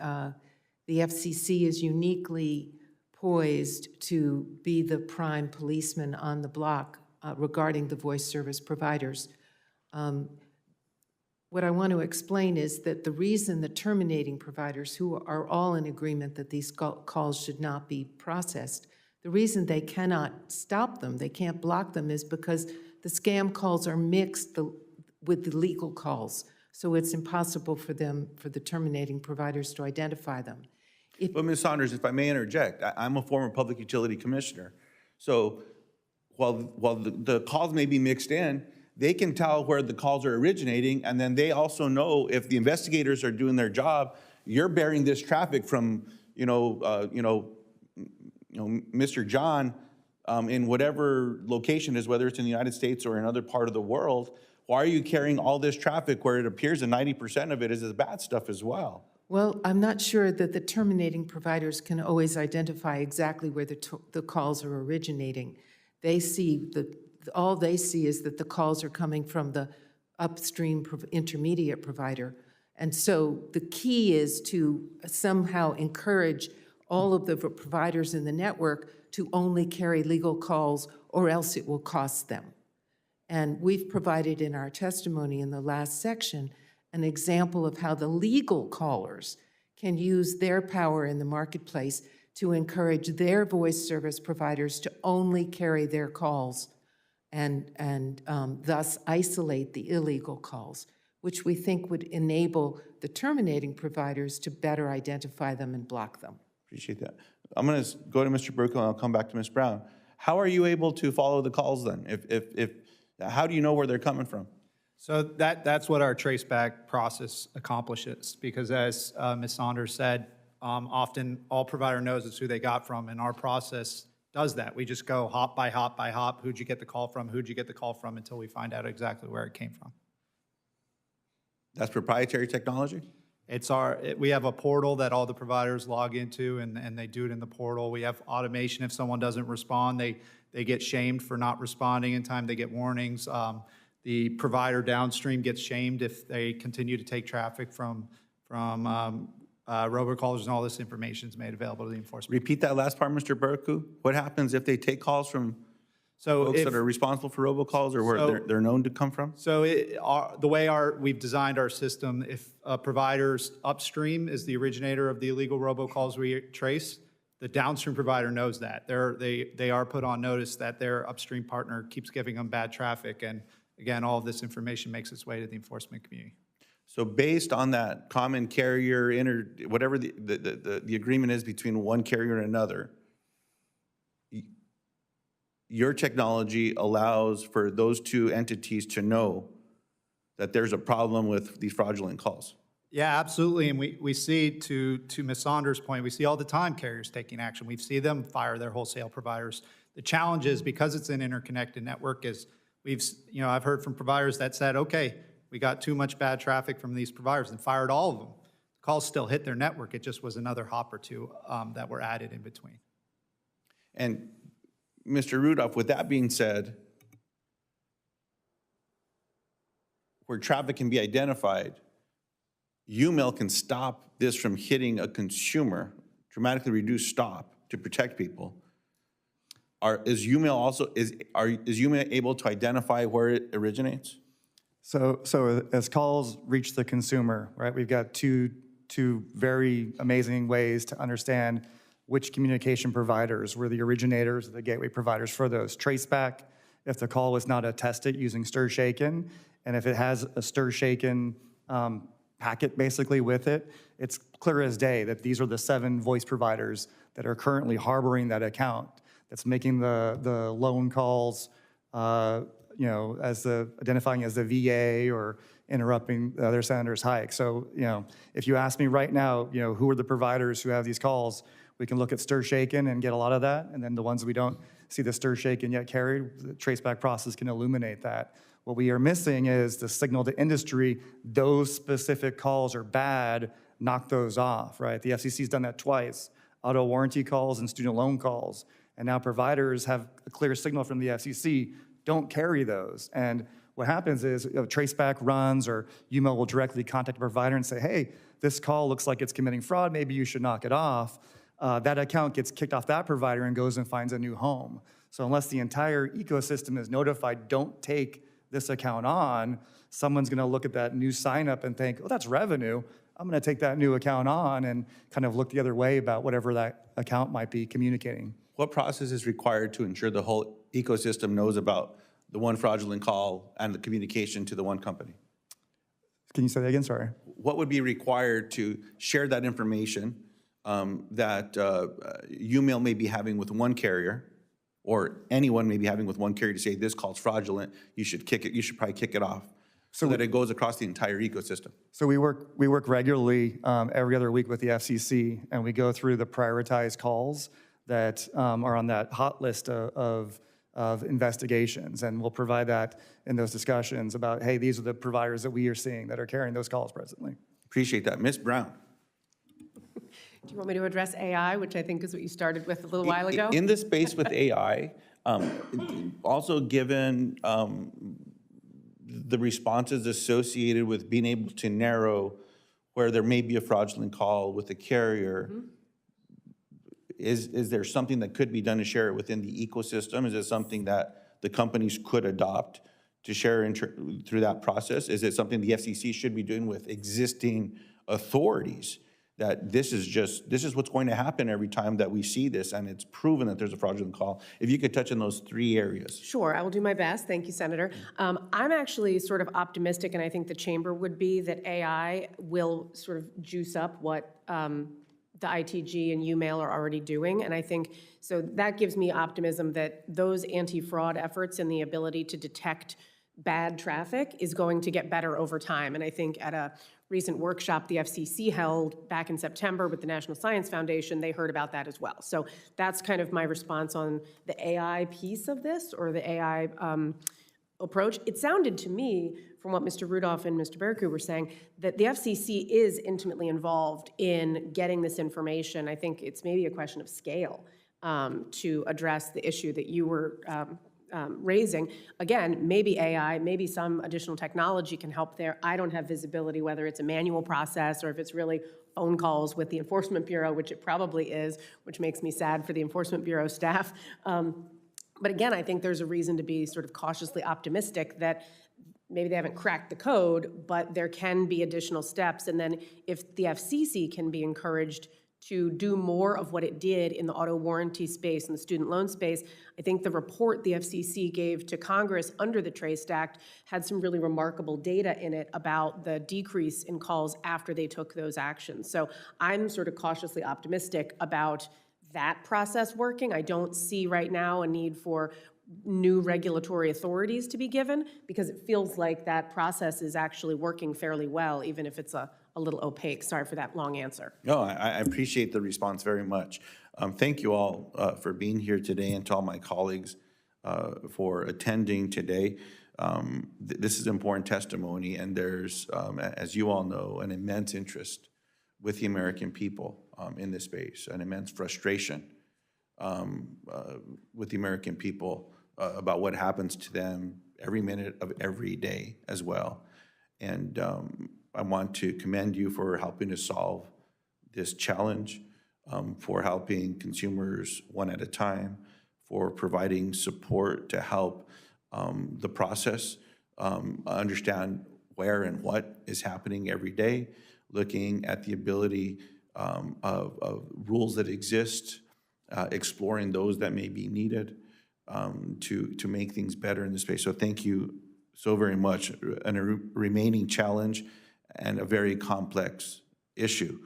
the FCC is uniquely poised to be the prime policeman on the block regarding the voice service providers. What I want to explain is that the reason the terminating providers, who are all in agreement that these calls should not be processed, the reason they cannot stop them, they can't block them, is because the scam calls are mixed with the legal calls. So it's impossible for the terminating providers to identify them. But Ms. Saunders, if I may interject, I'm a former public utility commissioner. So while the calls may be mixed in, they can tell where the calls are originating, and then they also know if the investigators are doing their job, you're bearing this traffic from, Mr. John in whatever location is, whether it's in the United States or another part of the world. Why are you carrying all this traffic where it appears that 90% of it is the bad stuff as well? Well, I'm not sure that the terminating providers can always identify exactly where the calls are originating. They see all they see is that the calls are coming from the upstream intermediate provider. And so the key is to somehow encourage all of the providers in the network to only carry legal calls, or else it will cost them. And we've provided in our testimony in the last section an example of how the legal callers can use their power in the marketplace to encourage their voice service providers to only carry their calls and thus isolate the illegal calls, which we think would enable the terminating providers to better identify them and block them. Appreciate that. I'm going to go to Mr. Bercu and I'll come back to Ms. Brown. How are you able to follow the calls then? How do you know where they're coming from? So that's what our traceback process accomplishes, because as Ms. Saunders said, often all provider knows is who they got from, and our process does that. We just go hop by hop by hop. Who'd you get the call from? Who'd you get the call from? Until we find out exactly where it came from. That's proprietary technology? We have a portal that all the providers log into, and they do it in the portal. We have automation. If someone doesn't respond, they get shamed for not responding in time. They get warnings. The provider downstream gets shamed if they continue to take traffic from robocalls, and all this information is made available to the enforcement. Repeat that last part, Mr. Bercu. What happens if they take calls from folks that are responsible for robocalls, or where they're known to come from? So the way we've designed our system, if a provider's upstream is the originator of the illegal robocalls we trace, the downstream provider knows that. They are put on notice that their upstream partner keeps giving them bad traffic, and again, all of this information makes its way to the enforcement community. So based on that common carrier, whatever the agreement is between one carrier and another, your technology allows for those two entities to know that there's a problem with these fraudulent calls. Yeah, absolutely, and we see, to Ms. Saunders' point, we see all the time carriers taking action. We see them fire their wholesale providers. The challenge is, because it's an interconnected network, is I've heard from providers that said, okay, we got too much bad traffic from these providers and fired all of them. Calls still hit their network. It just was another hop or two that were added in between. And Mr. Rudolph, with that being said, where traffic can be identified, YouMail can stop this from hitting a consumer, dramatically reduce stop to protect people. Is YouMail able to identify where it originates? So as calls reach the consumer, right, we've got two very amazing ways to understand which communication providers were the originators, the gateway providers for those. Traceback, if the call was not attested using stir-shaken, and if it has a stir-shaken packet basically with it, it's clear as day that these are the 7 voice providers that are currently harboring that account, that's making the loan calls, identifying as the VA or interrupting the other senator's hike. So, if you ask me right now, who are the providers who have these calls, we can look at stir-shaken and get a lot of that, and then the ones we don't see the stir-shaken yet carried, the traceback process can illuminate that. What we are missing is the signal to industry, those specific calls are bad, knock those off, right? The FCC's done that twice, auto warranty calls and student loan calls, and now providers have a clear signal from the FCC, don't carry those. And what happens is Traceback runs, or YouMail will directly contact a provider and say, hey, this call looks like it's committing fraud, maybe you should knock it off. That account gets kicked off that provider and goes and finds a new home. So unless the entire ecosystem is notified, don't take this account on, someone's gonna look at that new sign up and think, oh, that's revenue. I'm gonna take that new account on and kind of look the other way about whatever that account might be communicating. What process is required to ensure the whole ecosystem knows about the one fraudulent call and the communication to the one company? Can you say that again? Sorry. What would be required to share that information that YouMail may be having with one carrier or anyone maybe having with one carrier to say, this call's fraudulent, you should probably kick it off, so that it goes across the entire ecosystem? So we work regularly every other week with the FCC, and we go through the prioritized calls that are on that hot list of investigations, and we'll provide that in those discussions about, hey, these are the providers that we are seeing that are carrying those calls presently. Appreciate that. Ms. Brown. Do you want me to address AI, which I think is what you started with a little while ago? In the space with AI, also given the responses associated with being able to narrow where there may be a fraudulent call with a carrier, is there something that could be done to share it within the ecosystem? Is it something that the companies could adopt to share through that process? Is it something the FCC should be doing with existing authorities? That this is what's going to happen every time that we see this, and it's proven that there's a fraudulent call. If you could touch on those 3 areas. Sure, I will do my best. Thank you, Senator. I'm actually sort of optimistic, and I think the chamber would be, that AI will sort of juice up what the ITG and YouMail are already doing. And I think, so that gives me optimism that those anti-fraud efforts and the ability to detect bad traffic is going to get better over time. And I think at a recent workshop the FCC held back in September with the National Science Foundation, they heard about that as well. So that's kind of my response on the AI piece of this, or the AI approach. It sounded to me, from what Mr. Rudolph and Mr. Bercu were saying, that the FCC is intimately involved in getting this information. I think it's maybe a question of scale to address the issue that you were raising. Again, maybe AI, maybe some additional technology can help there. I don't have visibility whether it's a manual process or if it's really phone calls with the Enforcement Bureau, which it probably is, which makes me sad for the Enforcement Bureau staff. But again, I think there's a reason to be sort of cautiously optimistic that maybe they haven't cracked the code, but there can be additional steps. And then if the FCC can be encouraged to do more of what it did in the auto warranty space and the student loan space, I think the report the FCC gave to Congress under the Trace Act had some really remarkable data in it about the decrease in calls after they took those actions. So I'm sort of cautiously optimistic about that process working. I don't see right now a need for new regulatory authorities to be given, because it feels like that process is actually working fairly well, even if it's a little opaque. Sorry for that long answer. No, I appreciate the response very much. Thank you all for being here today, and to all my colleagues for attending today. This is important testimony, and there's, as you all know, an immense interest with the American people in this space, an immense frustration with the American people about what happens to them every minute of every day as well. And I want to commend you for helping to solve this challenge, for helping consumers one at a time, for providing support to help the process understand where and what is happening every day, looking at the ability of rules that exist, exploring those that may be needed to make things better in this space. So thank you so very much. And a remaining challenge and a very complex issue.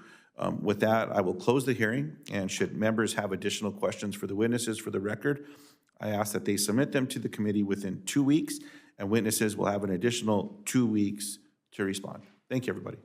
With that, I will close the hearing, and should members have additional questions for the witnesses for the record, I ask that they submit them to the committee within 2 weeks, and witnesses will have an additional 2 weeks to respond. Thank you, everybody.